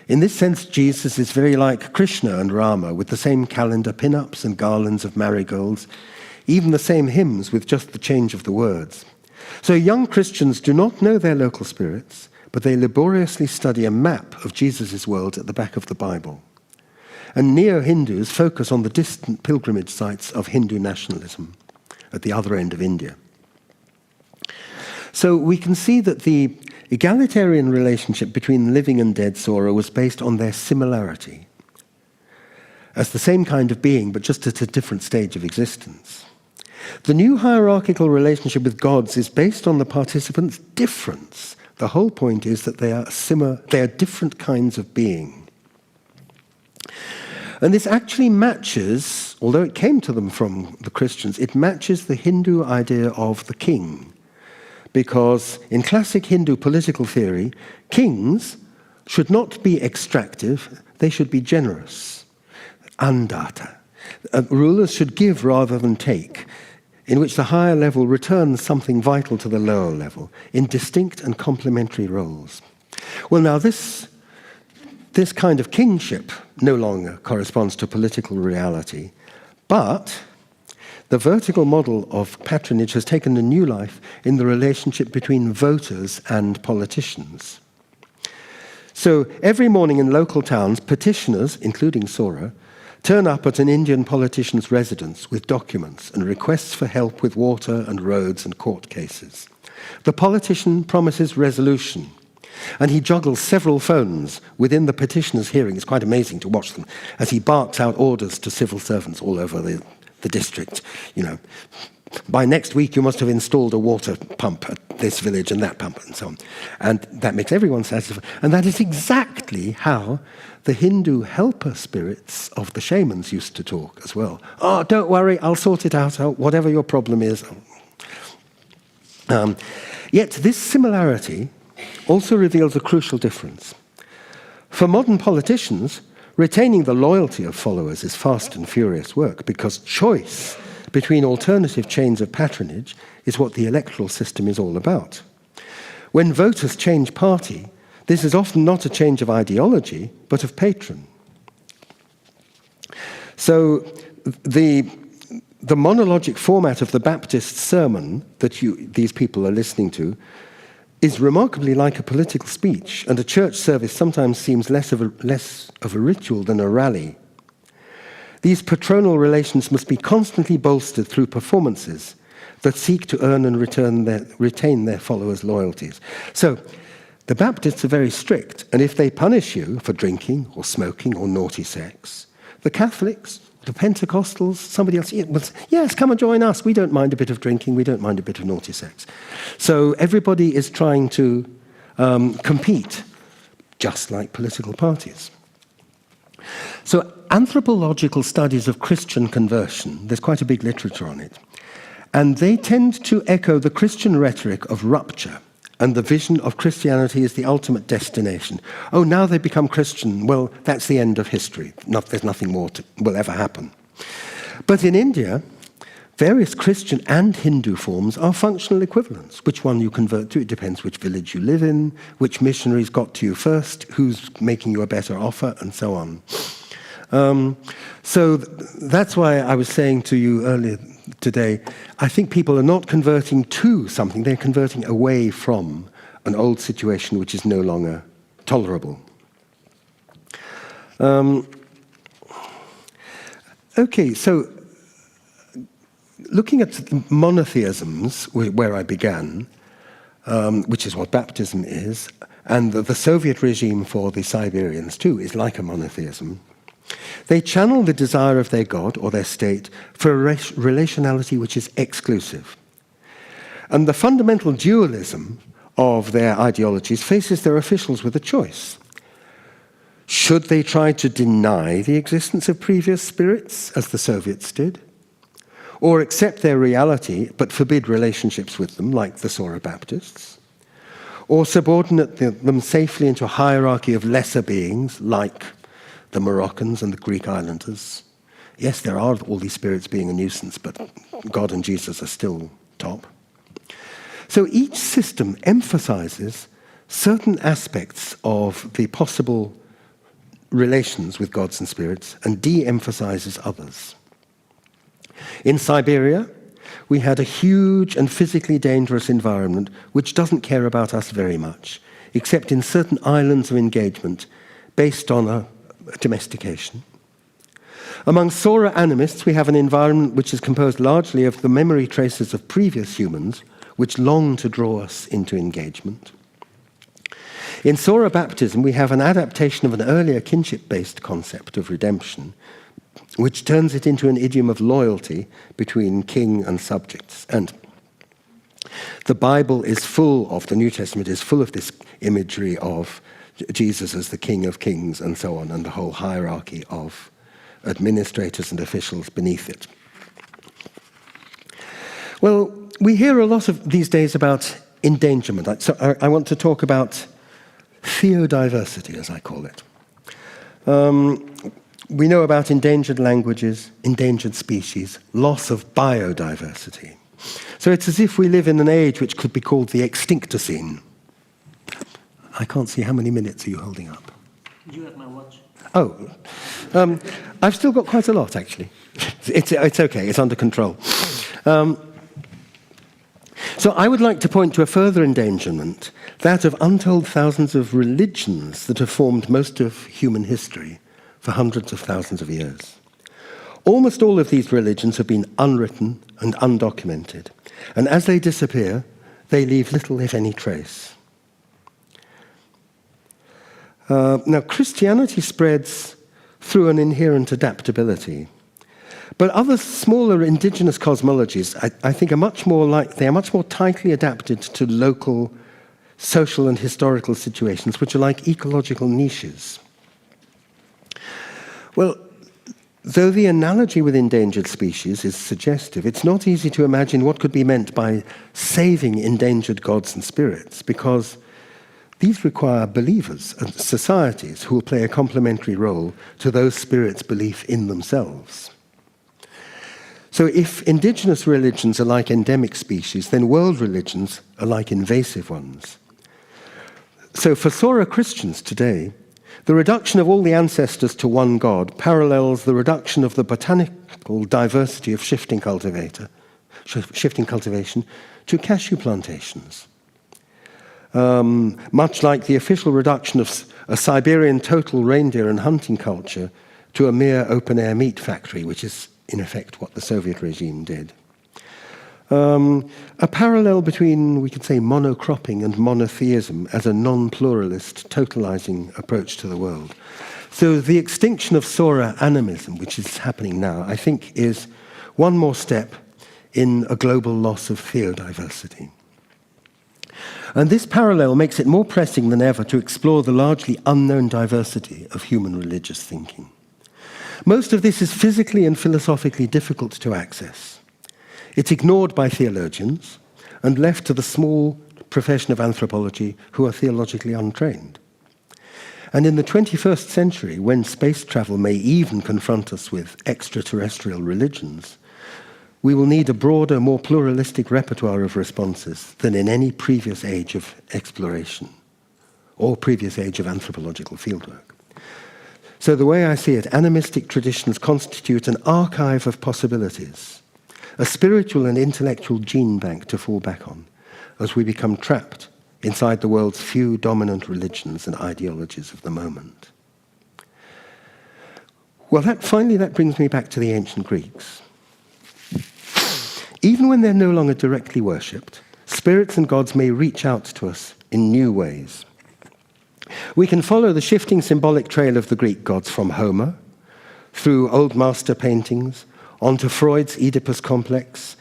E: In this sense, Jesus is very like Krishna and Rama, with the same calendar pin-ups and garlands of marigolds, even the same hymns with just the change of the words. So young Christians do not know their local spirits, but they laboriously study a map of Jesus' world at the back of the Bible. And neo-Hindus focus on the distant pilgrimage sites of Hindu nationalism at the other end of India. So we can see that the egalitarian relationship between living and dead Sora was based on their similarity as the same kind of being, but just at a different stage of existence. The new hierarchical relationship with gods is based on the participants' difference. The whole point is that they are different kinds of being. And this actually matches, although it came to them from the Christians, it matches the Hindu idea of the king. Because in classic Hindu political theory, kings should not be extractive, they should be generous. Andata. Rulers should give rather than take, in which the higher level returns something vital to the lower level, in distinct and complementary roles. Well, now this kind of kingship no longer corresponds to political reality, but the vertical model of patronage has taken a new life in the relationship between voters and politicians. So every morning in local towns, petitioners, including Sora, turn up at an Indian politician's residence with documents and requests for help with water and roads and court cases. The politician promises resolution, and he juggles several phones within the petitioner's hearing. It's quite amazing to watch them as he barks out orders to civil servants all over the district. You know, by next week you must have installed a water pump at this village and that pump and so on. And that makes everyone satisfied. And that is exactly how the Hindu helper spirits of the shamans used to talk as well. Oh, don't worry, I'll sort it out, whatever your problem is. Yet this similarity also reveals a crucial difference. For modern politicians, retaining the loyalty of followers is fast and furious work, because choice between alternative chains of patronage is what the electoral system is all about. When voters change party, This is often not a change of ideology, but of patron. So the monologic format of the Baptist sermon that these people are listening to is remarkably like a political speech, and a church service sometimes seems less of a ritual than a rally. These patronal relations must be constantly bolstered through performances that seek to earn and retain their followers' loyalties. So the Baptists are very strict, and if they punish you for drinking or smoking or naughty sex, the Catholics, the Pentecostals, somebody else, yes, come and join us. We don't mind a bit of drinking. We don't mind a bit of naughty sex. So everybody is trying to compete, just like political parties. So anthropological studies of Christian conversion, there's quite a big literature on it, and they tend to echo the Christian rhetoric of rupture and the vision of Christianity as the ultimate destination. Oh, now they become Christian. Well, that's the end of history. There's nothing more will ever happen. But in India, various Christian and Hindu forms are functional equivalents. Which one you convert to, it depends which village you live in, which missionaries got to you first, who's making you a better offer, and so on. So that's why I was saying to you earlier today, I think people are not converting to something, they're converting away from an old situation which is no longer tolerable. Okay, so looking at monotheisms, where I began, which is what baptism is, and the Soviet regime for the Siberians too is like a monotheism. They channel the desire of their God or their state for a relationality which is exclusive. And the fundamental dualism of their ideologies faces their officials with a choice. Should they try to deny the existence of previous spirits, as the Soviets did, or accept their reality but forbid relationships with them, like the Sora Baptists, or subordinate them safely into a hierarchy of lesser beings, like the Moroccans and the Greek islanders? Yes, there are all these spirits being a nuisance, but God and Jesus are still top. So each system emphasizes certain aspects of the possible relations with gods and spirits and de-emphasizes others. In Siberia, we had a huge and physically dangerous environment which doesn't care about us very much, except in certain islands of engagement based on a domestication. Among Sora animists, we have an environment which is composed largely of the memory traces of previous humans, which long to draw us into engagement. In Sora baptism, we have an adaptation of an earlier kinship-based concept of redemption, which turns it into an idiom of loyalty between king and subjects. And the Bible is full of, the New Testament is full of this imagery of Jesus as the King of Kings and so on, and the whole hierarchy of administrators and officials beneath it. Well, we hear a lot of these days about endangerment. So I want to talk about theodiversity, as I call it. We know about endangered languages, endangered species, loss of biodiversity. So it's as if we live in an age which could be called the Extinctocene. I can't see, how many minutes are you holding up?
D: You have my watch.
E: Oh, I've still got quite a lot, actually. It's okay, it's under control. So I would like to point to a further endangerment, that of untold thousands of religions that have formed most of human history for hundreds of thousands of years. Almost all of these religions have been unwritten and undocumented, and as they disappear, they leave little, if any, trace. Now, Christianity spreads through an inherent adaptability, but other smaller indigenous cosmologies, I think, are much more tightly adapted to local social and historical situations, which are like ecological niches. Well, though the analogy with endangered species is suggestive, it's not easy to imagine what could be meant by saving endangered gods and spirits, because these require believers and societies who will play a complementary role to those spirits' belief in themselves. So if indigenous religions are like endemic species, then world religions are like invasive ones. So for Sora Christians today, the reduction of all the ancestors to one God parallels the reduction of the botanical diversity of shifting cultivation to cashew plantations. Much like the official reduction of a Siberian total reindeer and hunting culture to a mere open-air meat factory, which is in effect what the Soviet regime did. A parallel between, we could say, monocropping and monotheism as a non-pluralist, totalizing approach to the world. So the extinction of Sora animism, which is happening now, I think is one more step in a global loss of theodiversity. And this parallel makes it more pressing than ever to explore the largely unknown diversity of human religious thinking. Most of this is physically and philosophically difficult to access. It's ignored by theologians and left to the small profession of anthropology who are theologically untrained. And in the 21st century, when space travel may even confront us with extraterrestrial religions, we will need a broader, more pluralistic repertoire of responses than in any previous age of exploration or previous age of anthropological fieldwork. So the way I see it, animistic traditions constitute an archive of possibilities, a spiritual and intellectual gene bank to fall back on as we become trapped inside the world's few dominant religions and ideologies of the moment. Well, that brings me back to the ancient Greeks. Even when they're no longer directly worshipped, spirits and gods may reach out to us in new ways. We can follow the shifting symbolic trail of the Greek gods from Homer, through Old Master paintings, onto Freud's Oedipus complex,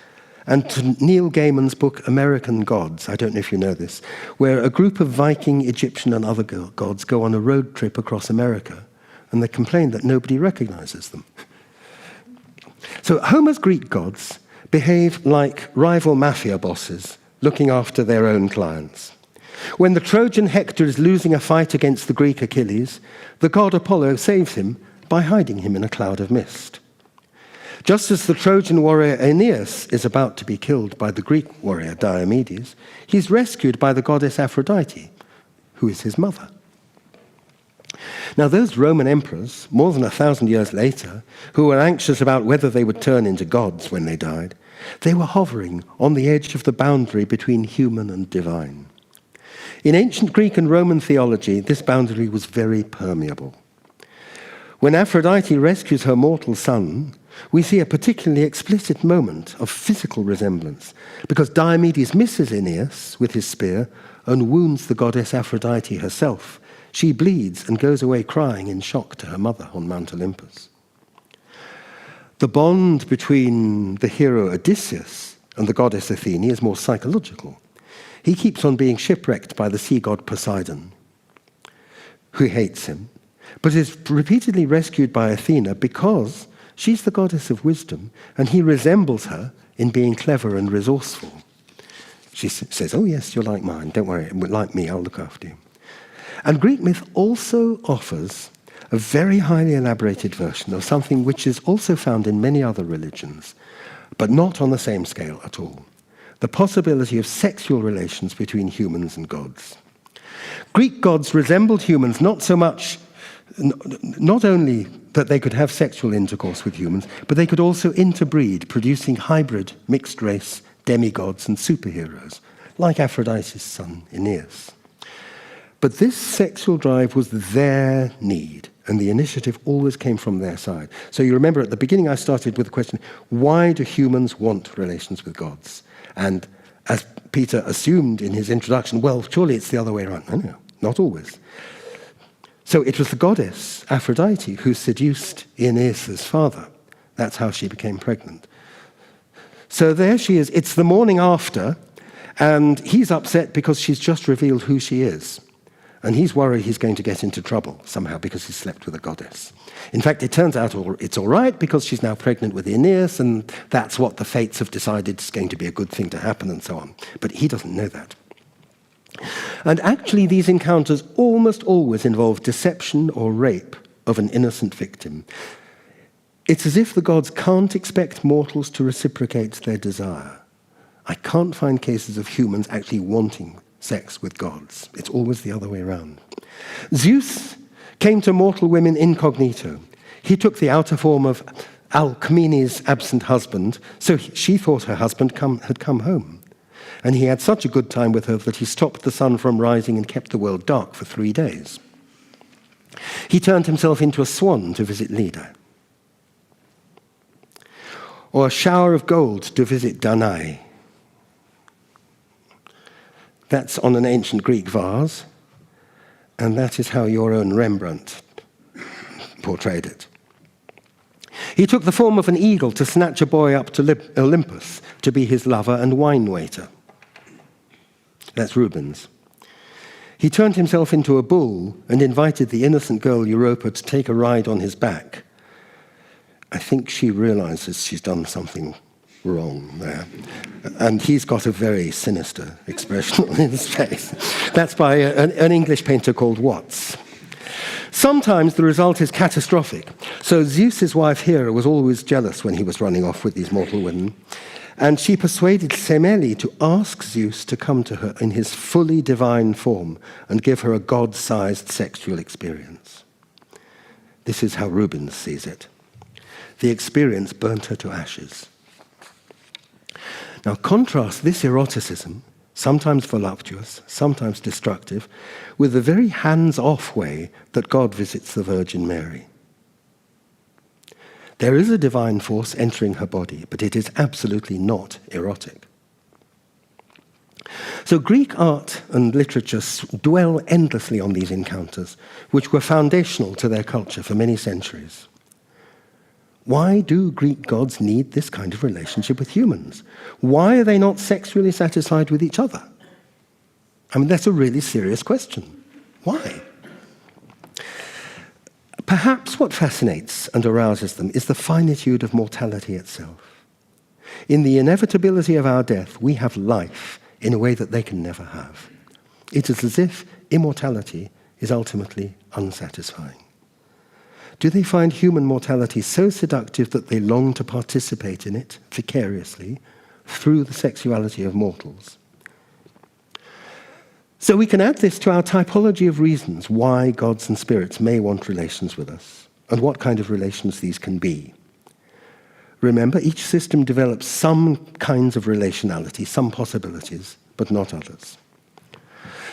E: and to Neil Gaiman's book American Gods, I don't know if you know this, where a group of Viking, Egyptian and other gods go on a road trip across America, and they complain that nobody recognizes them. So Homer's Greek gods behave like rival mafia bosses looking after their own clients. When the Trojan Hector is losing a fight against the Greek Achilles, the god Apollo saves him by hiding him in a cloud of mist. Just as the Trojan warrior Aeneas is about to be killed by the Greek warrior Diomedes, he's rescued by the goddess Aphrodite, who is his mother. Now, those Roman emperors, more than 1,000 years later, who were anxious about whether they would turn into gods when they died, they were hovering on the edge of the boundary between human and divine. In ancient Greek and Roman theology, this boundary was very permeable. When Aphrodite rescues her mortal son, we see a particularly explicit moment of physical resemblance, because Diomedes misses Aeneas with his spear and wounds the goddess Aphrodite herself. She bleeds and goes away crying in shock to her mother on Mount Olympus. The bond between the hero Odysseus and the goddess Athene is more psychological. He keeps on being shipwrecked by the sea god Poseidon, who hates him, but is repeatedly rescued by Athena because she's the goddess of wisdom, and he resembles her in being clever and resourceful. She says, oh yes, you're like mine, don't worry, like me, I'll look after you. And Greek myth also offers a very highly elaborated version of something which is also found in many other religions, but not on the same scale at all: the possibility of sexual relations between humans and gods. Greek gods resembled humans not only that they could have sexual intercourse with humans, but they could also interbreed, producing hybrid, mixed-race demigods and superheroes, like Aphrodite's son, Aeneas. But this sexual drive was their need, and the initiative always came from their side. So you remember at the beginning I started with the question, why do humans want relations with gods? And as Peter assumed in his introduction, well, surely it's the other way around. No, not always. So it was the goddess, Aphrodite, who seduced Aeneas' father. That's how she became pregnant. So there she is. It's the morning after, and he's upset because she's just revealed who she is. And he's worried he's going to get into trouble somehow because he slept with a goddess. In fact, it turns out it's all right because she's now pregnant with Aeneas, and that's what the fates have decided is going to be a good thing to happen and so on. But he doesn't know that. And actually, these encounters almost always involve deception or rape of an innocent victim. It's as if the gods can't expect mortals to reciprocate their desire. I can't find cases of humans actually wanting sex with gods. It's always the other way around. Zeus came to mortal women incognito. He took the outer form of Alcmene's absent husband, so she thought her husband had come home. And he had such a good time with her that he stopped the sun from rising and kept the world dark for 3 days. He turned himself into a swan to visit Leda, or a shower of gold to visit Danae. That's on an ancient Greek vase, and that is how your own Rembrandt portrayed it. He took the form of an eagle to snatch a boy up to Olympus to be his lover and wine waiter. That's Rubens. He turned himself into a bull and invited the innocent girl Europa to take a ride on his back. I think she realizes she's done something wrong there. And he's got a very sinister expression on his face. That's by an English painter called Watts. Sometimes the result is catastrophic. So Zeus's wife Hera was always jealous when he was running off with these mortal women. And she persuaded Semele to ask Zeus to come to her in his fully divine form and give her a god-sized sexual experience. This is how Rubens sees it. The experience burnt her to ashes. Now contrast this eroticism, sometimes voluptuous, sometimes destructive, with the very hands-off way that God visits the Virgin Mary. There is a divine force entering her body, but it is absolutely not erotic. So Greek art and literature dwell endlessly on these encounters, which were foundational to their culture for many centuries. Why do Greek gods need this kind of relationship with humans? Why are they not sexually satisfied with each other? I mean, that's a really serious question. Why? Perhaps what fascinates and arouses them is the finitude of mortality itself. In the inevitability of our death, we have life in a way that they can never have. It is as if immortality is ultimately unsatisfying. Do they find human mortality so seductive that they long to participate in it vicariously through the sexuality of mortals? So we can add this to our typology of reasons why gods and spirits may want relations with us, and what kind of relations these can be. Remember, each system develops some kinds of relationality, some possibilities, but not others.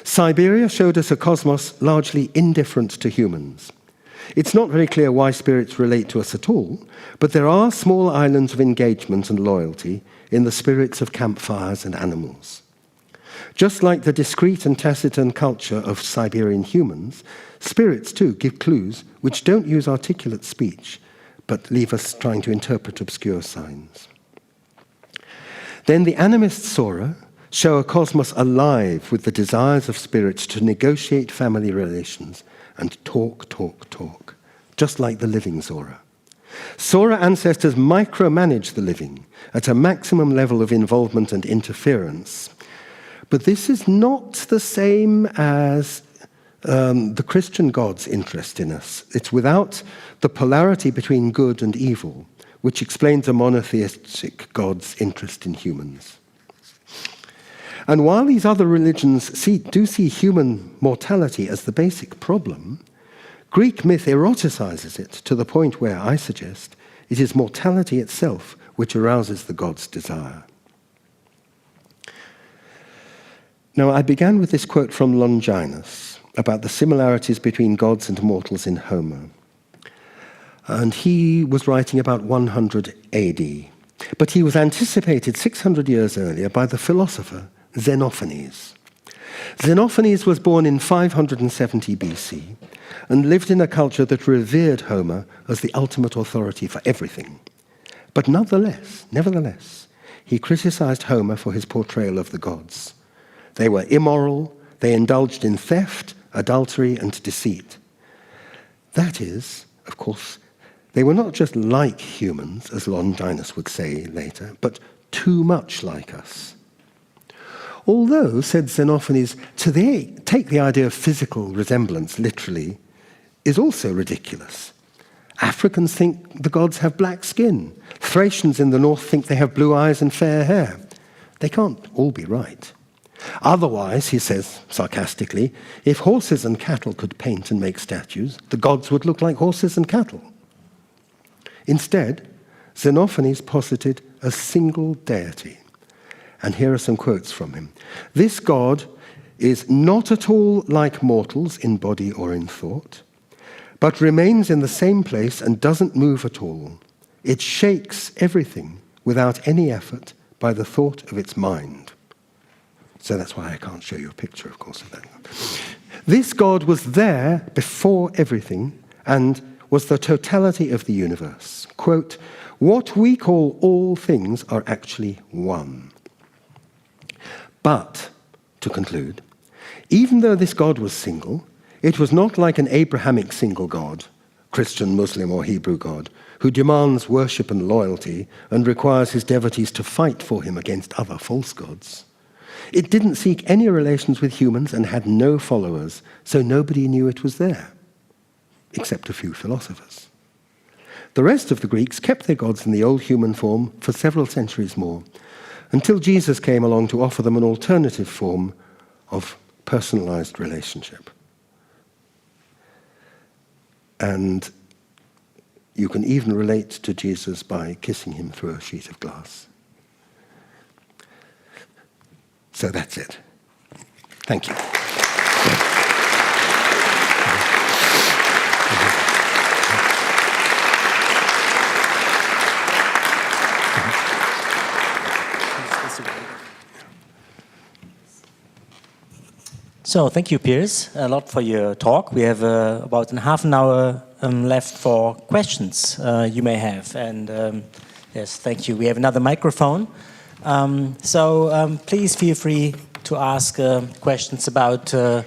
E: Siberia showed us a cosmos largely indifferent to humans. It's not very clear why spirits relate to us at all, but there are small islands of engagement and loyalty in the spirits of campfires and animals. Just like the discreet and taciturn culture of Siberian humans, spirits too give clues which don't use articulate speech, but leave us trying to interpret obscure signs. Then the animist Sora show a cosmos alive with the desires of spirits to negotiate family relations and talk, just like the living Sora. Sora ancestors micromanage the living at a maximum level of involvement and interference. But this is not the same as the Christian God's interest in us. It's without the polarity between good and evil, which explains a monotheistic God's interest in humans. And while these other religions do see human mortality as the basic problem, Greek myth eroticizes it to the point where, I suggest, it is mortality itself which arouses the god's desire. Now, I began with this quote from Longinus about the similarities between gods and mortals in Homer. And he was writing about 100 AD. But he was anticipated 600 years earlier by the philosopher Xenophanes. Xenophanes was born in 570 BC and lived in a culture that revered Homer as the ultimate authority for everything. But nevertheless, he criticized Homer for his portrayal of the gods. They were immoral, they indulged in theft, adultery, and deceit. That is, of course, they were not just like humans, as Longinus would say later, but too much like us. Although, said Xenophanes, to take the idea of physical resemblance literally is also ridiculous. Africans think the gods have black skin. Thracians in the north think they have blue eyes and fair hair. They can't all be right. Otherwise, he says sarcastically, if horses and cattle could paint and make statues, the gods would look like horses and cattle. Instead, Xenophanes posited a single deity. And here are some quotes from him. This god is not at all like mortals in body or in thought, but remains in the same place and doesn't move at all. It shakes everything without any effort by the thought of its mind. So that's why I can't show you a picture, of course, of that. This God was there before everything and was the totality of the universe. Quote, what we call all things are actually one. But, to conclude, even though this God was single, it was not like an Abrahamic single God, Christian, Muslim, or Hebrew God, who demands worship and loyalty and requires his devotees to fight for him against other false gods. It didn't seek any relations with humans and had no followers, so nobody knew it was there, except a few philosophers. The rest of the Greeks kept their gods in the old human form for several centuries more, until Jesus came along to offer them an alternative form of personalized relationship. And you can even relate to Jesus by kissing him through a sheet of glass. So that's it. Thank you.
D: So thank you, Piers, a lot for your talk. We have about half an hour left for questions you may have. And yes, thank you. We have another microphone. So please feel free to ask questions about, well,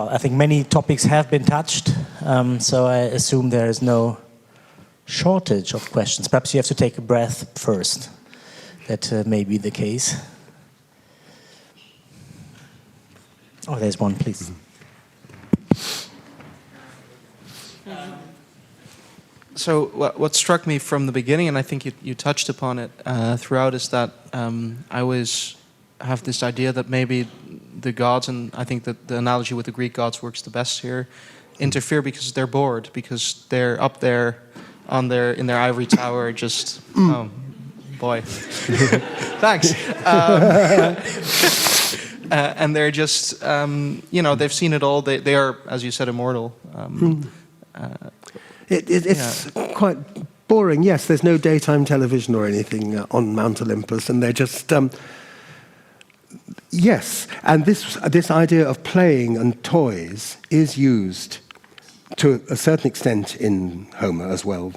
D: I think many topics have been touched. So I assume there is no shortage of questions. Perhaps you have to take a breath first. That may be the case. Oh, there's one, please.
F: So what struck me from the beginning, and I think you touched upon it throughout, is that I always have this idea that maybe the gods, and I think that the analogy with the Greek gods works the best here, interfere because they're bored, because they're up there in their ivory tower, just oh boy, thanks. And they're just, they've seen it all. They are, as you said, immortal.
E: It's quite boring. Yes, there's no daytime television or anything on Mount Olympus, and they're just yes. And this idea of playing and toys is used to a certain extent in Homer as well,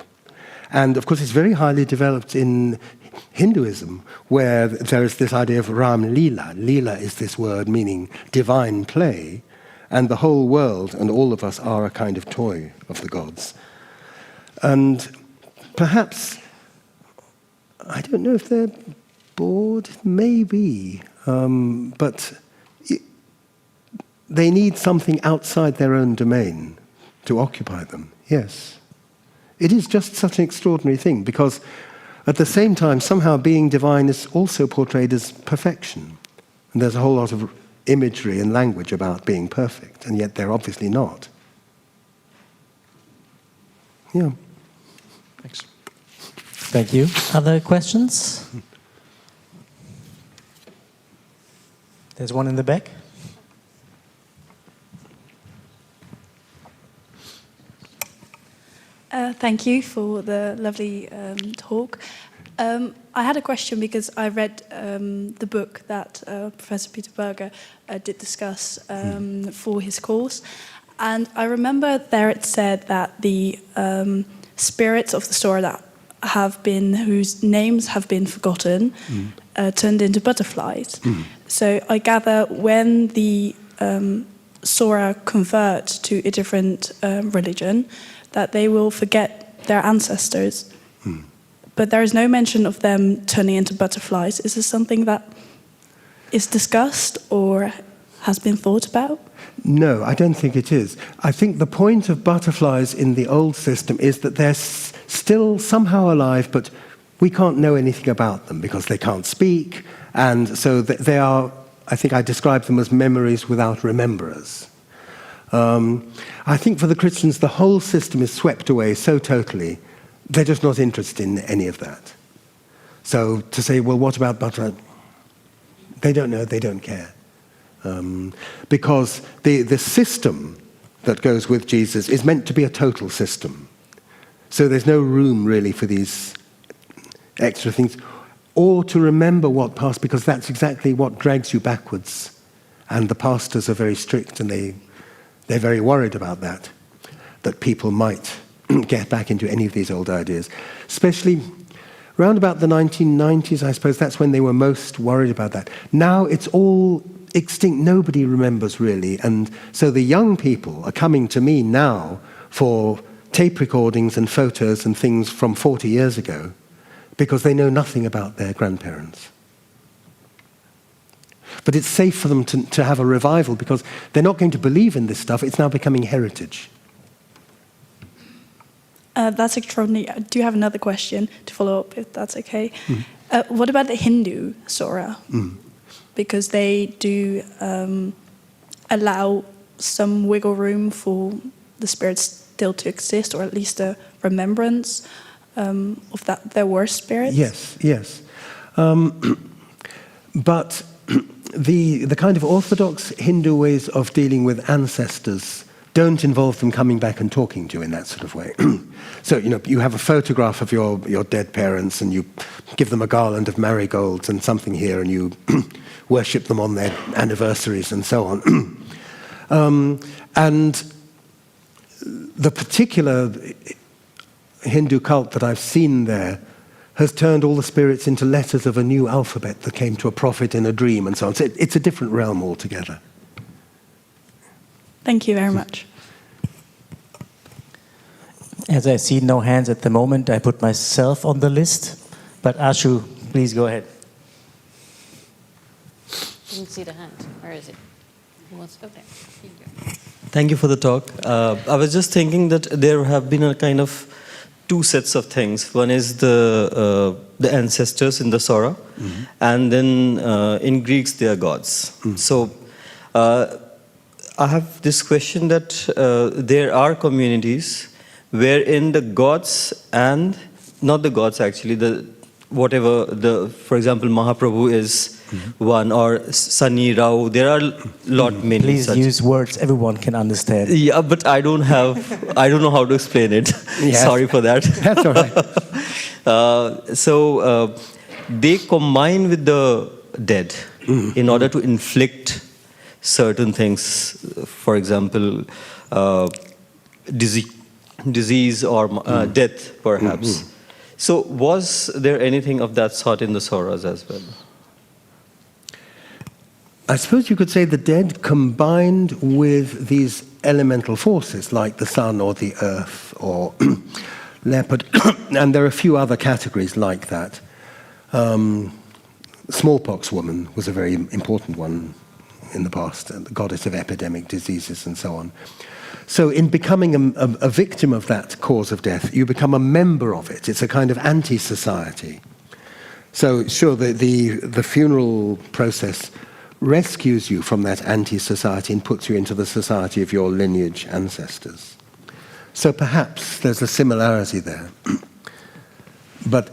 E: and of course it's very highly developed in Hinduism, where there is this idea of Ram Leela. Leela is this word meaning divine play, and the whole world and all of us are a kind of toy of the gods. And perhaps, I don't know if they're bored, maybe, but they need something outside their own domain to occupy them, yes. It is just such an extraordinary thing, because at the same time, somehow being divine is also portrayed as perfection. And there's a whole lot of imagery and language about being perfect, and yet they're obviously not. Yeah.
F: Thanks.
D: Thank you. Other questions? There's one in the back.
C: Thank you for the lovely talk. I had a question because I read the book that Professor Peter Berger did discuss for his course, and I remember there it said that the spirits of the Sora that whose names have been forgotten turned into butterflies. So I gather when the Sora convert to a different religion, that they will forget their ancestors. But there is no mention of them turning into butterflies. Is this something that is discussed or has been thought about?
E: No, I don't think it is. I think the point of butterflies in the old system is that they're still somehow alive, but we can't know anything about them because they can't speak, and so they are I think I describe them as memories without rememberers. I think for the Christians, the whole system is swept away so totally, they're just not interested in any of that. So to say, well, what about butter? They don't know, they don't care. Because the system that goes with Jesus is meant to be a total system. So there's no room really for these extra things, or to remember what passed, because that's exactly what drags you backwards. And the pastors are very strict, and they're very worried about that people might get back into any of these old ideas. Especially around about the 1990s, I suppose, that's when they were most worried about that. Now it's all extinct, nobody remembers really, and so the young people are coming to me now for tape recordings and photos and things from 40 years ago, because they know nothing about their grandparents. But it's safe for them to have a revival, because they're not going to believe in this stuff. It's now becoming heritage.
C: That's extraordinary. I do have another question to follow up, if that's okay. What about the Hindu Sora? Because they do allow some wiggle room for the spirits still to exist, or at least a remembrance of that there were spirits.
E: Yes. But the kind of orthodox Hindu ways of dealing with ancestors don't involve them coming back and talking to you in that sort of way. So, you have a photograph of your dead parents, and you give them a garland of marigolds and something here, and you worship them on their anniversaries and so on. And the particular Hindu cult that I've seen there has turned all the spirits into letters of a new alphabet that came to a prophet in a dream and so on. So it's a different realm altogether.
C: Thank you very much.
D: As I see no hands at the moment, I put myself on the list. But Ashu, please go ahead.
G: Didn't see the hand. Where is it? Who wants? Okay. Here you go.
H: Thank you for the talk. I was just thinking that there have been a kind of two sets of things. One is the ancestors in the Sora, and then in Greeks they are gods. So I have this question that there are communities wherein the gods, and not the gods actually, for example, Mahaprabhu is one, or Sunny Rao, there are many.
D: Please
H: such.
D: use words everyone can understand.
H: Yeah, but I don't know how to explain it.
E: Yes.
H: Sorry for that.
E: That's all right.
H: So they combine with the dead in order to inflict certain things, for example, disease or death, perhaps. So was there anything of that sort in the Soras as well?
E: I suppose you could say the dead combined with these elemental forces like the sun or the earth or leopard, and there are a few other categories like that. Smallpox woman was a very important one in the past, the goddess of epidemic diseases and so on. So in becoming a victim of that cause of death, you become a member of it. It's a kind of anti-society. So sure, the funeral process rescues you from that anti-society and puts you into the society of your lineage ancestors. So perhaps there's a similarity there. But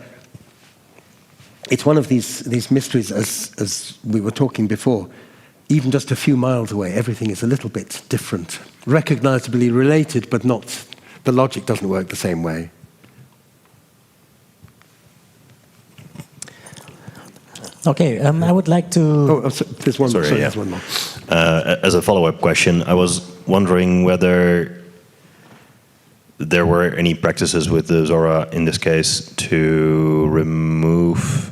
E: it's one of these mysteries, as we were talking before. Even just a few miles away, everything is a little bit different, recognizably related, but not, the logic doesn't work the same way.
D: Okay, I would like to...
E: There's one more. There's one more.
I: As a follow-up question, I was wondering whether there were any practices with the Zora, in this case, to remove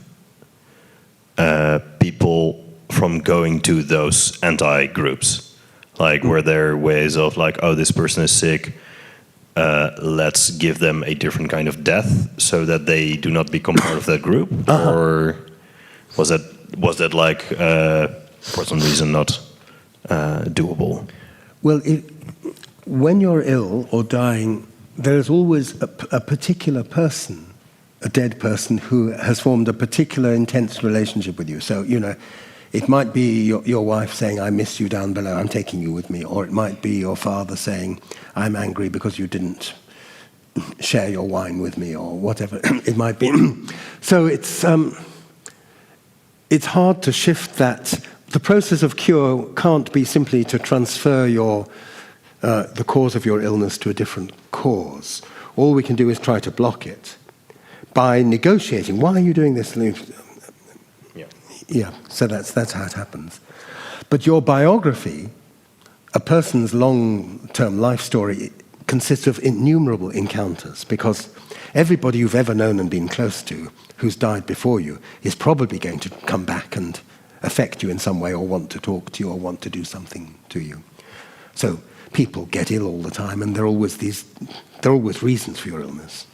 I: people from going to those anti-groups. Like, were there ways of like, oh, this person is sick, let's give them a different kind of death so that they do not become part of that group? Or was that like, for some reason, not doable?
E: Well, when you're ill or dying, there is always a particular person, a dead person, who has formed a particular intense relationship with you. So, It might be your wife saying, I miss you down below, I'm taking you with me. Or it might be your father saying, I'm angry because you didn't share your wine with me, or whatever it might be. So it's hard to shift that. The process of cure can't be simply to transfer the cause of your illness to a different cause. All we can do is try to block it by negotiating. Why are you doing this? Yeah, so that's how it happens. But your biography, a person's long-term life story, consists of innumerable encounters, because everybody you've ever known and been close to who's died before you is probably going to come back and affect you in some way, or want to talk to you, or want to do something to you. So people get ill all the time, and there are always reasons for your illness.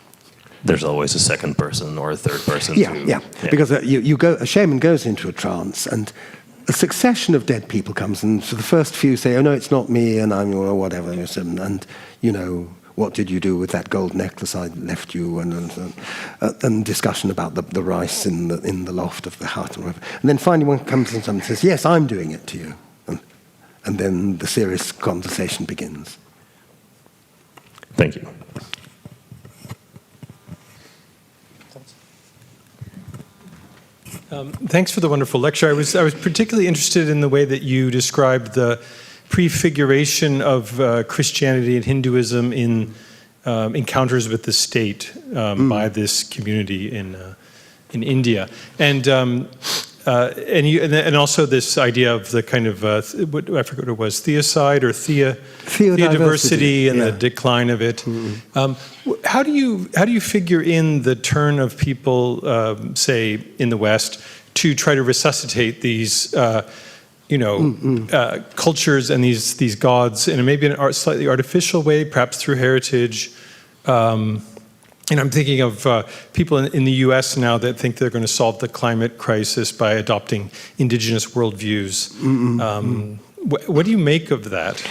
I: There's always a second person or a third person.
E: Yeah. Because a shaman goes into a trance, and a succession of dead people comes, and so the first few say, "Oh no, it's not me, and I'm or whatever," and what did you do with that gold necklace I left you, and discussion about the rice in the loft of the hut, or whatever. And then finally one comes and says, "Yes, I'm doing it to you," and then the serious conversation begins.
I: Thank you.
J: Thanks for the wonderful lecture. I was particularly interested in the way that you described the prefiguration of Christianity and Hinduism in encounters with the state by this community in India, and also this idea of the kind of I forget what it was, theocide or theodiversity and the decline of it. How do you figure in the turn of people, say in the West, to try to resuscitate these cultures and these gods in maybe a slightly artificial way, perhaps through heritage? And I'm thinking of people in the U.S. now that think they're going to solve the climate crisis by adopting indigenous worldviews. What do you make of that?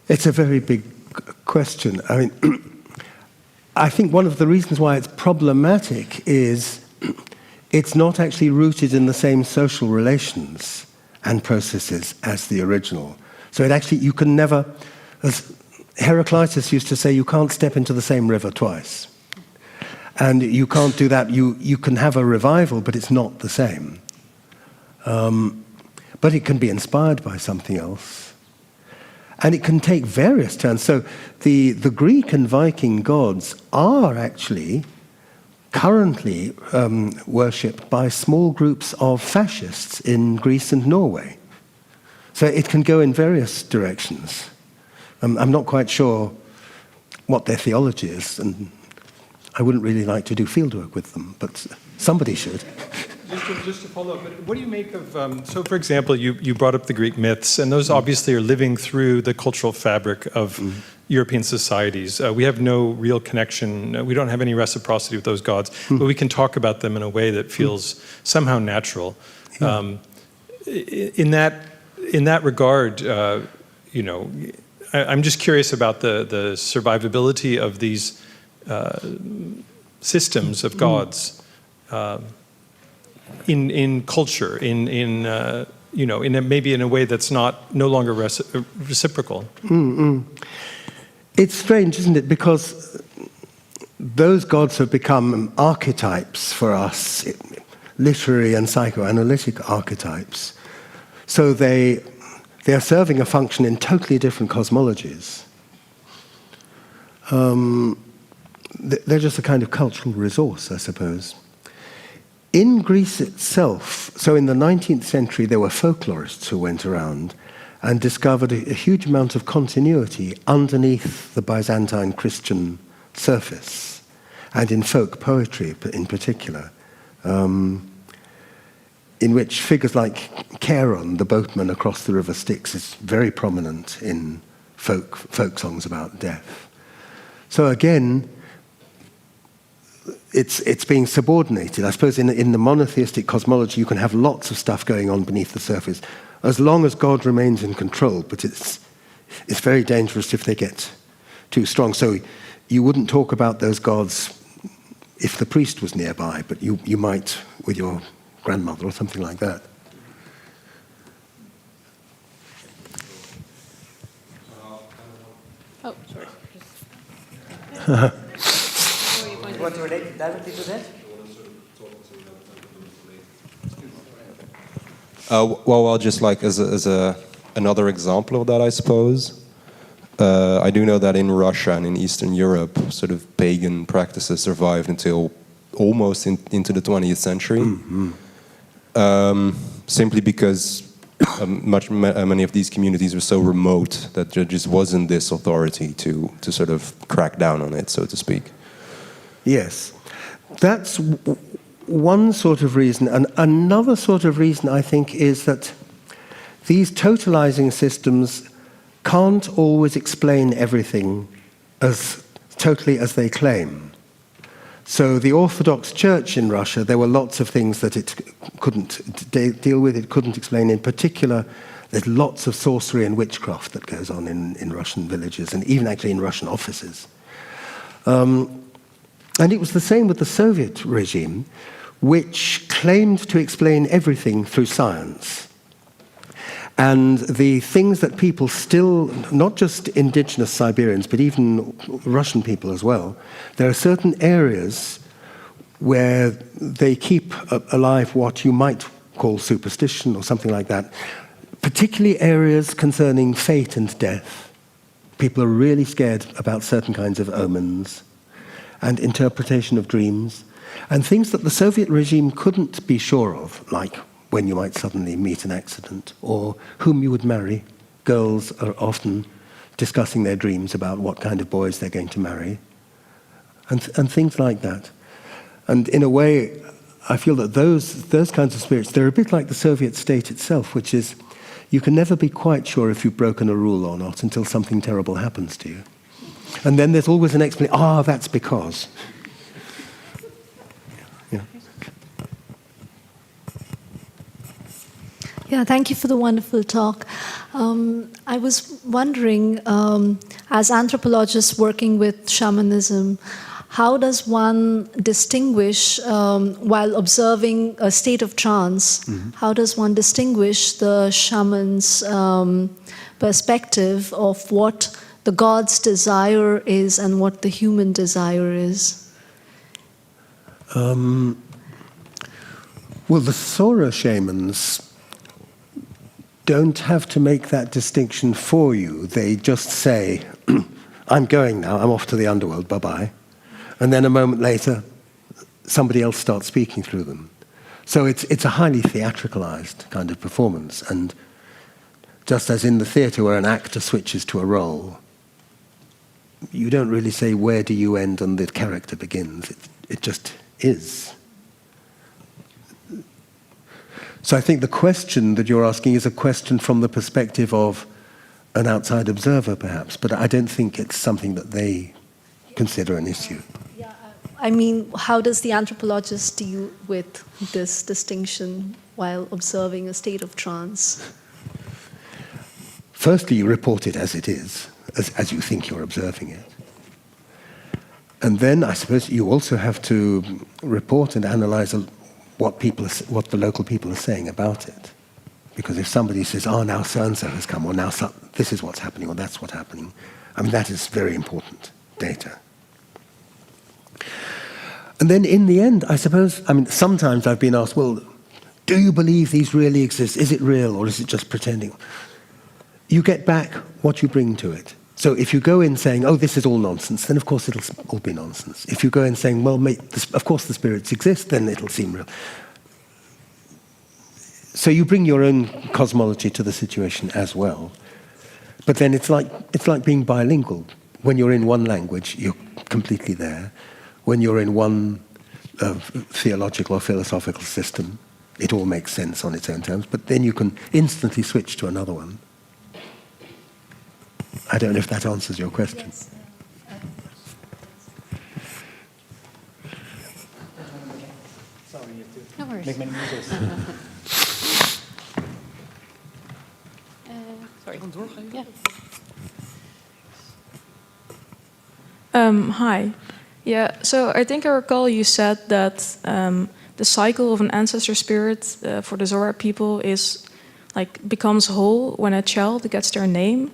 E: It's a very big question. I mean, I think one of the reasons why it's problematic is it's not actually rooted in the same social relations and processes as the original. So you can never, as Heraclitus used to say, you can't step into the same river twice. And you can't do that. You can have a revival, but it's not the same. But it can be inspired by something else. And it can take various turns. So the Greek and Viking gods are actually currently worshipped by small groups of fascists in Greece and Norway. So it can go in various directions. I'm not quite sure what their theology is, and I wouldn't really like to do fieldwork with them, but somebody should.
J: Just to follow up, what do you make of, so for example, you brought up the Greek myths, and those obviously are living through the cultural fabric of European societies. We have no real connection, we don't have any reciprocity with those gods, but we can talk about them in a way that feels somehow natural. In that regard, I'm just curious about the survivability of these systems of gods in culture, maybe in a way that's no longer reciprocal.
E: It's strange, isn't it? Because those gods have become archetypes for us, literary and psychoanalytic archetypes. So they are serving a function in totally different cosmologies. They're just a kind of cultural resource, I suppose. In Greece itself, so in the 19th century, there were folklorists who went around and discovered a huge amount of continuity underneath the Byzantine Christian surface, and in folk poetry in particular, in which figures like Charon, the boatman across the river Styx, is very prominent in folk songs about death. So again, it's being subordinated. I suppose in the monotheistic cosmology, you can have lots of stuff going on beneath the surface, as long as God remains in control. But it's very dangerous if they get too strong. So you wouldn't talk about those gods if the priest was nearby, but you might with your grandmother or something like that.
D: You want to relate directly to that?
K: Well, just like as another example of that, I suppose. I do know that in Russia and in Eastern Europe, sort of pagan practices survived until almost into the 20th century. Simply because many of these communities were so remote that there just wasn't this authority to sort of crack down on it, so to speak.
E: Yes, that's one sort of reason. And another sort of reason, I think, is that these totalizing systems can't always explain everything as totally as they claim. So the Orthodox Church in Russia, there were lots of things that it couldn't deal with, it couldn't explain. In particular, there's lots of sorcery and witchcraft that goes on in Russian villages, and even actually in Russian offices. And it was the same with the Soviet regime, which claimed to explain everything through science. And the things that people still, not just indigenous Siberians, but even Russian people as well, there are certain areas where they keep alive what you might call superstition or something like that, particularly areas concerning fate and death. People are really scared about certain kinds of omens and interpretation of dreams, and things that the Soviet regime couldn't be sure of, like when you might suddenly meet an accident, or whom you would marry. Girls are often discussing their dreams about what kind of boys they're going to marry, and things like that. And in a way, I feel that those kinds of spirits, they're a bit like the Soviet state itself, which is, you can never be quite sure if you've broken a rule or not until something terrible happens to you. And then there's always an explanation, that's because.
L: Yeah, thank you for the wonderful talk. I was wondering, as anthropologists working with shamanism, how does one distinguish, while observing a state of trance, how does one distinguish the shaman's perspective of what the god's desire is and what the human desire is?
E: Well, the Sora shamans don't have to make that distinction for you. They just say, I'm going now, I'm off to the underworld, bye-bye. And then a moment later, somebody else starts speaking through them. So it's a highly theatricalized kind of performance. And just as in the theatre where an actor switches to a role, you don't really say, where do you end and the character begins. It just is. So I think the question that you're asking is a question from the perspective of an outside observer, perhaps, but I don't think it's something that they consider an issue.
L: Yeah, I mean, how does the anthropologist deal with this distinction while observing a state of trance?
E: Firstly, you report it as it is, as you think you're observing it. And then I suppose you also have to report and analyze what the local people are saying about it. Because if somebody says, now so-and-so has come, or now this is what's happening, or that's what's happening, I mean, that is very important data. And then in the end, I suppose, sometimes I've been asked, well, do you believe these really exist? Is it real, or is it just pretending? You get back what you bring to it. So if you go in saying, this is all nonsense, then of course it'll all be nonsense. If you go in saying, well, of course the spirits exist, then it'll seem real. So you bring your own cosmology to the situation as well. But then it's like being bilingual. When you're in one language, you're completely there. When you're in one theological or philosophical system, it all makes sense on its own terms. But then you can instantly switch to another one. I don't know if that answers your question.
L: Yes.
G: No worries. Sorry. Yeah.
M: Hi. Yeah, so I think I recall you said that the cycle of an ancestor spirit for the Zora people is like becomes whole when a child gets their name.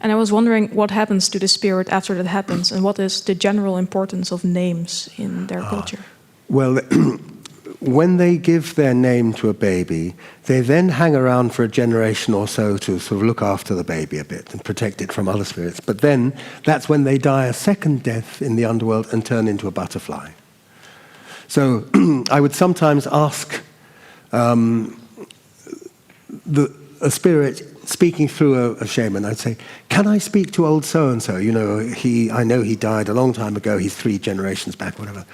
M: And I was wondering what happens to the spirit after that happens, and what is the general importance of names in their culture.
E: Well, when they give their name to a baby, they then hang around for a generation or so to sort of look after the baby a bit and protect it from other spirits. But then that's when they die a second death in the underworld and turn into a butterfly. So I would sometimes ask a spirit speaking through a shaman. I'd say, "Can I speak to old so-and-so? You know, I know he died a long time ago. He's 3 generations back, whatever."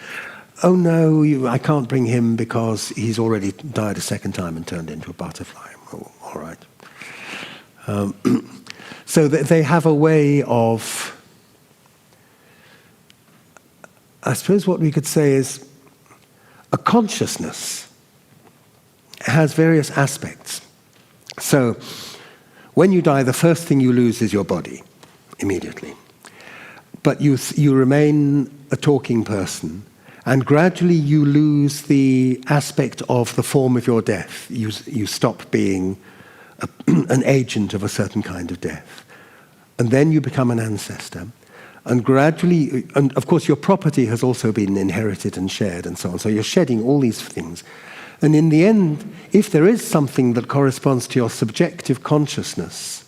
E: "Oh no, I can't bring him because he's already died a second time and turned into a butterfly." "Oh, all right." So they have a way of, I suppose what we could say is, a consciousness has various aspects. So when you die, the first thing you lose is your body, immediately. But you remain a talking person, and gradually you lose the aspect of the form of your death. You stop being an agent of a certain kind of death. And then you become an ancestor. And gradually, and of course your property has also been inherited and shared and so on. So you're shedding all these things. And in the end, if there is something that corresponds to your subjective consciousness,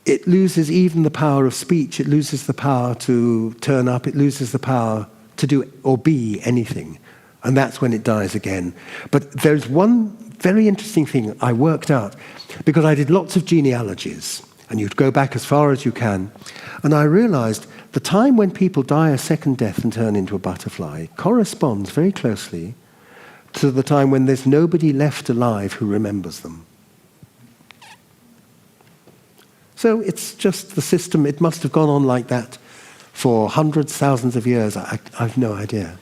E: it loses even the power of speech. It loses the power to turn up. It loses the power to do or be anything. And that's when it dies again. But there's one very interesting thing I worked out, because I did lots of genealogies, and you'd go back as far as you can. And I realized the time when people die a second death and turn into a butterfly corresponds very closely to the time when there's nobody left alive who remembers them. So it's just the system. It must have gone on like that for hundreds, thousands of years. I've no idea.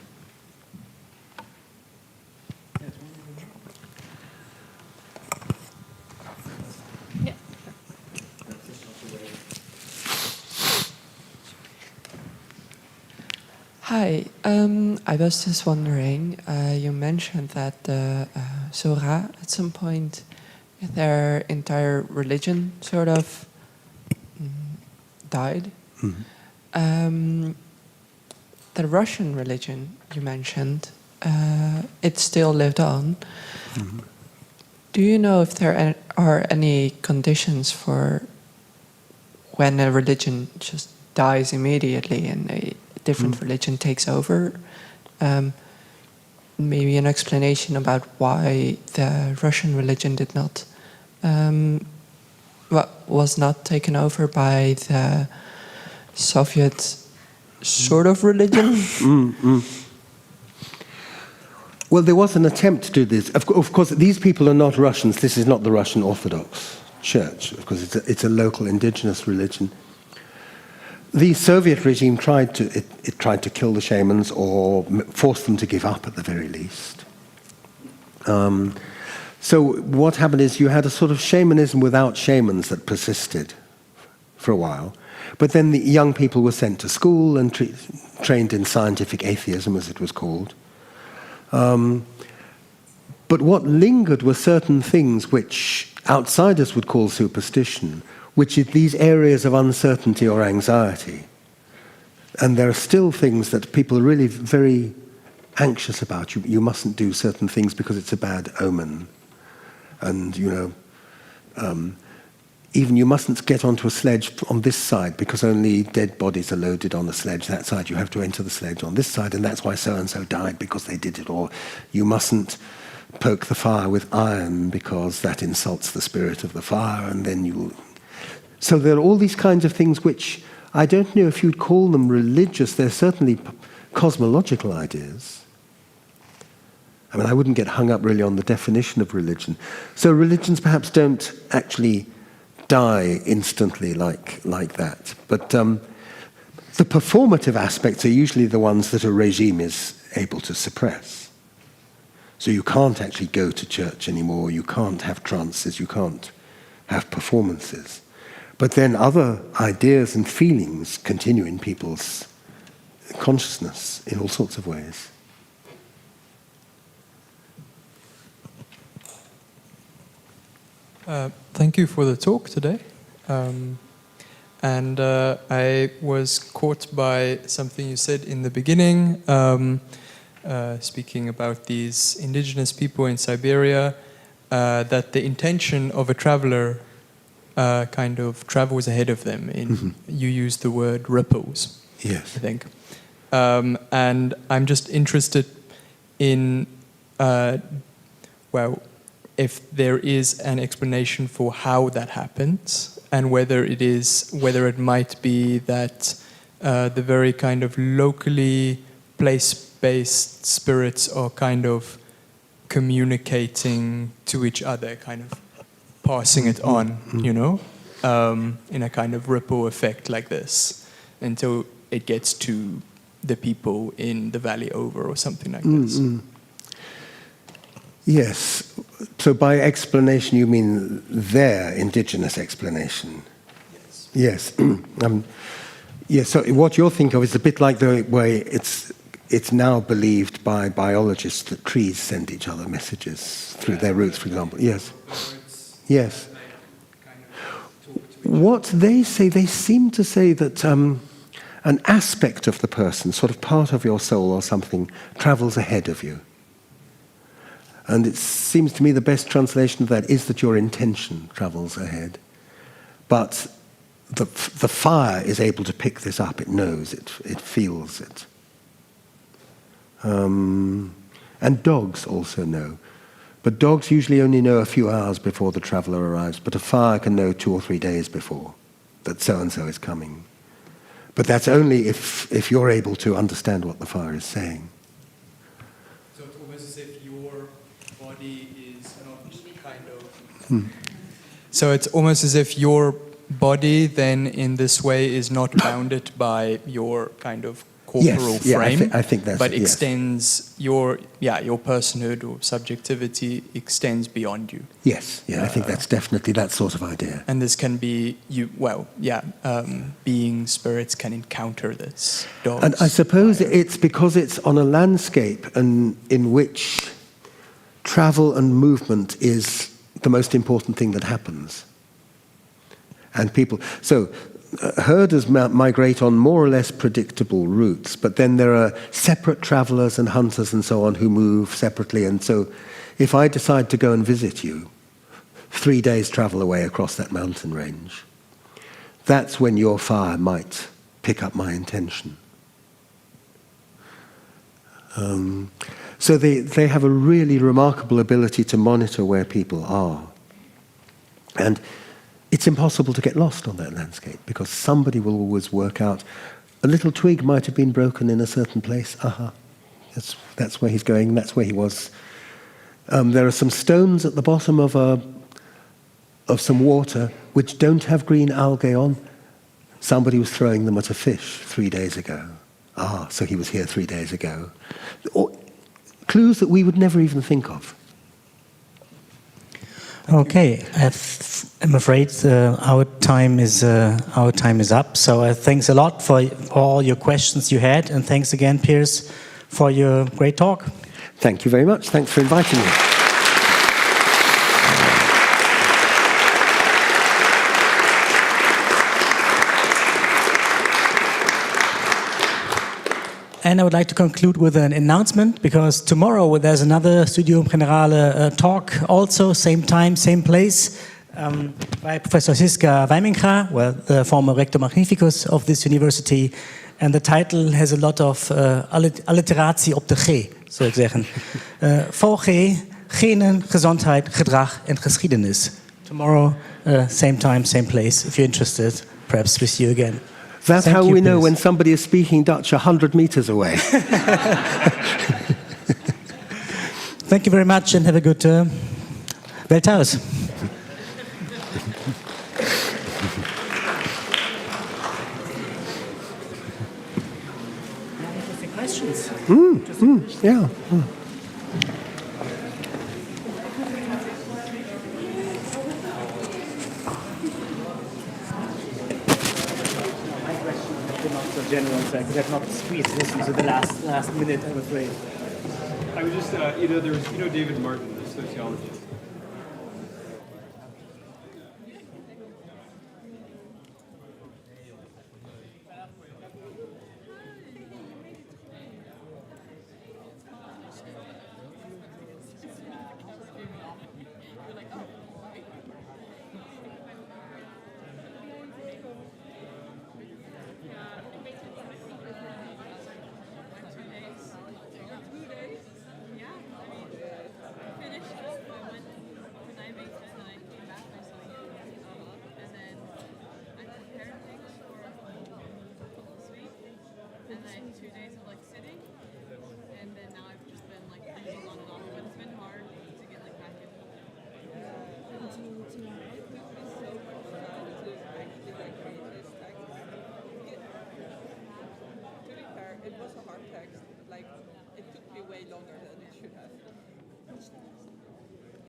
N: Hi, I was just wondering, you mentioned that the Sora, at some point, their entire religion sort of died.
E: Mm-hmm.
N: The Russian religion you mentioned, it still lived on.
E: Mm-hmm.
N: Do you know if there are any conditions for when a religion just dies immediately and a different religion takes over? Maybe an explanation about why the Russian religion did not was not taken over by the Soviet sort of religion.
E: Well, there was an attempt to do this. Of course, these people are not Russians. This is not the Russian Orthodox Church. Of course, it's a local indigenous religion. The Soviet regime tried to kill the shamans or force them to give up at the very least. So what happened is you had a sort of shamanism without shamans that persisted for a while. But then the young people were sent to school and trained in scientific atheism, as it was called. But what lingered were certain things which outsiders would call superstition, which is these areas of uncertainty or anxiety. And there are still things that people are really very anxious about. You mustn't do certain things because it's a bad omen. And, even you mustn't get onto a sledge on this side because only dead bodies are loaded on the sledge. That side, you have to enter the sledge on this side, and that's why so-and-so died because they did it. Or you mustn't poke the fire with iron because that insults the spirit of the fire, and then you... So there are all these kinds of things which I don't know if you'd call them religious. They're certainly cosmological ideas. I mean, I wouldn't get hung up really on the definition of religion. So religions perhaps don't actually die instantly like that. But the performative aspects are usually the ones that a regime is able to suppress. So you can't actually go to church anymore. You can't have trances. You can't have performances. But then other ideas and feelings continue in people's consciousness in all sorts of ways.
O: Thank you for the talk today. And I was caught by something you said in the beginning, speaking about these indigenous people in Siberia, that the intention of a traveler kind of travels ahead of them. You used the word ripples,
E: yes,
O: I think. And I'm just interested in, if there is an explanation for how that happens, and whether it might be that the very kind of locally place-based spirits are kind of communicating to each other, kind of passing it on, you know, in a kind of ripple effect like this, until it gets to the people in the valley over or something like this.
E: Yes. So by explanation, you mean their indigenous explanation? Yes. Yes. So what you're thinking of is a bit like the way it's now believed by biologists that trees send each other messages through their roots, for example. Yes. Yes. What they say, they seem to say that an aspect of the person, sort of part of your soul or something, travels ahead of you. And it seems to me the best translation of that is that your intention travels ahead. But the fire is able to pick this up. It knows it. It feels it. And dogs also know. But dogs usually only know a few hours before the traveller arrives. But a fire can know 2 or 3 days before that so-and-so is coming. But that's only if you're able to understand what the fire is saying.
O: So it's almost as if your body is not kind of... So it's almost as if your body then in this way is not bounded by your kind of corporal frame,
E: I think that's,
O: but extends your personhood or subjectivity extends beyond you.
E: Yes, I think that's definitely that sort of idea.
O: And this can be being spirits can encounter this. Dogs,
E: and I suppose it's because it's on a landscape and in which travel and movement is the most important thing that happens. And people, so herders migrate on more or less predictable routes, but then there are separate travelers and hunters and so on who move separately. And so if I decide to go and visit you, 3 days travel away across that mountain range, that's when your fire might pick up my intention. So they have a really remarkable ability to monitor where people are. And it's impossible to get lost on that landscape because somebody will always work out. A little twig might have been broken in a certain place. That's where he's going. That's where he was. There are some stones at the bottom of some water which don't have green algae on. Somebody was throwing them at a fish 3 days ago. So he was here 3 days ago. Clues that we would never even think of.
D: Okay, I'm afraid our time is up. So thanks a lot for all your questions you had, and thanks again, Piers, for your great talk.
E: Thank you very much. Thanks for inviting me.
D: And I would like to conclude with an announcement, because tomorrow there's another Studium Generale talk, also same time, same place, by Professor Siska Weiminga, the former Rector Magnificus of this university. And the title has a lot of alliteratie op de G, zou ik zeggen. VG, genen, gezondheid, gedrag en geschiedenis. Tomorrow, same time, same place. If you're interested, perhaps we see you again.
E: That's how we know when somebody is speaking Dutch 100 meters away.
D: Thank you very much and have a good Welthuis. Questions?
E: Yeah.
D: General, so I could have not squeezed this into the last minute, I'm afraid.
J: I was just, there was, David Martin, the sociologist.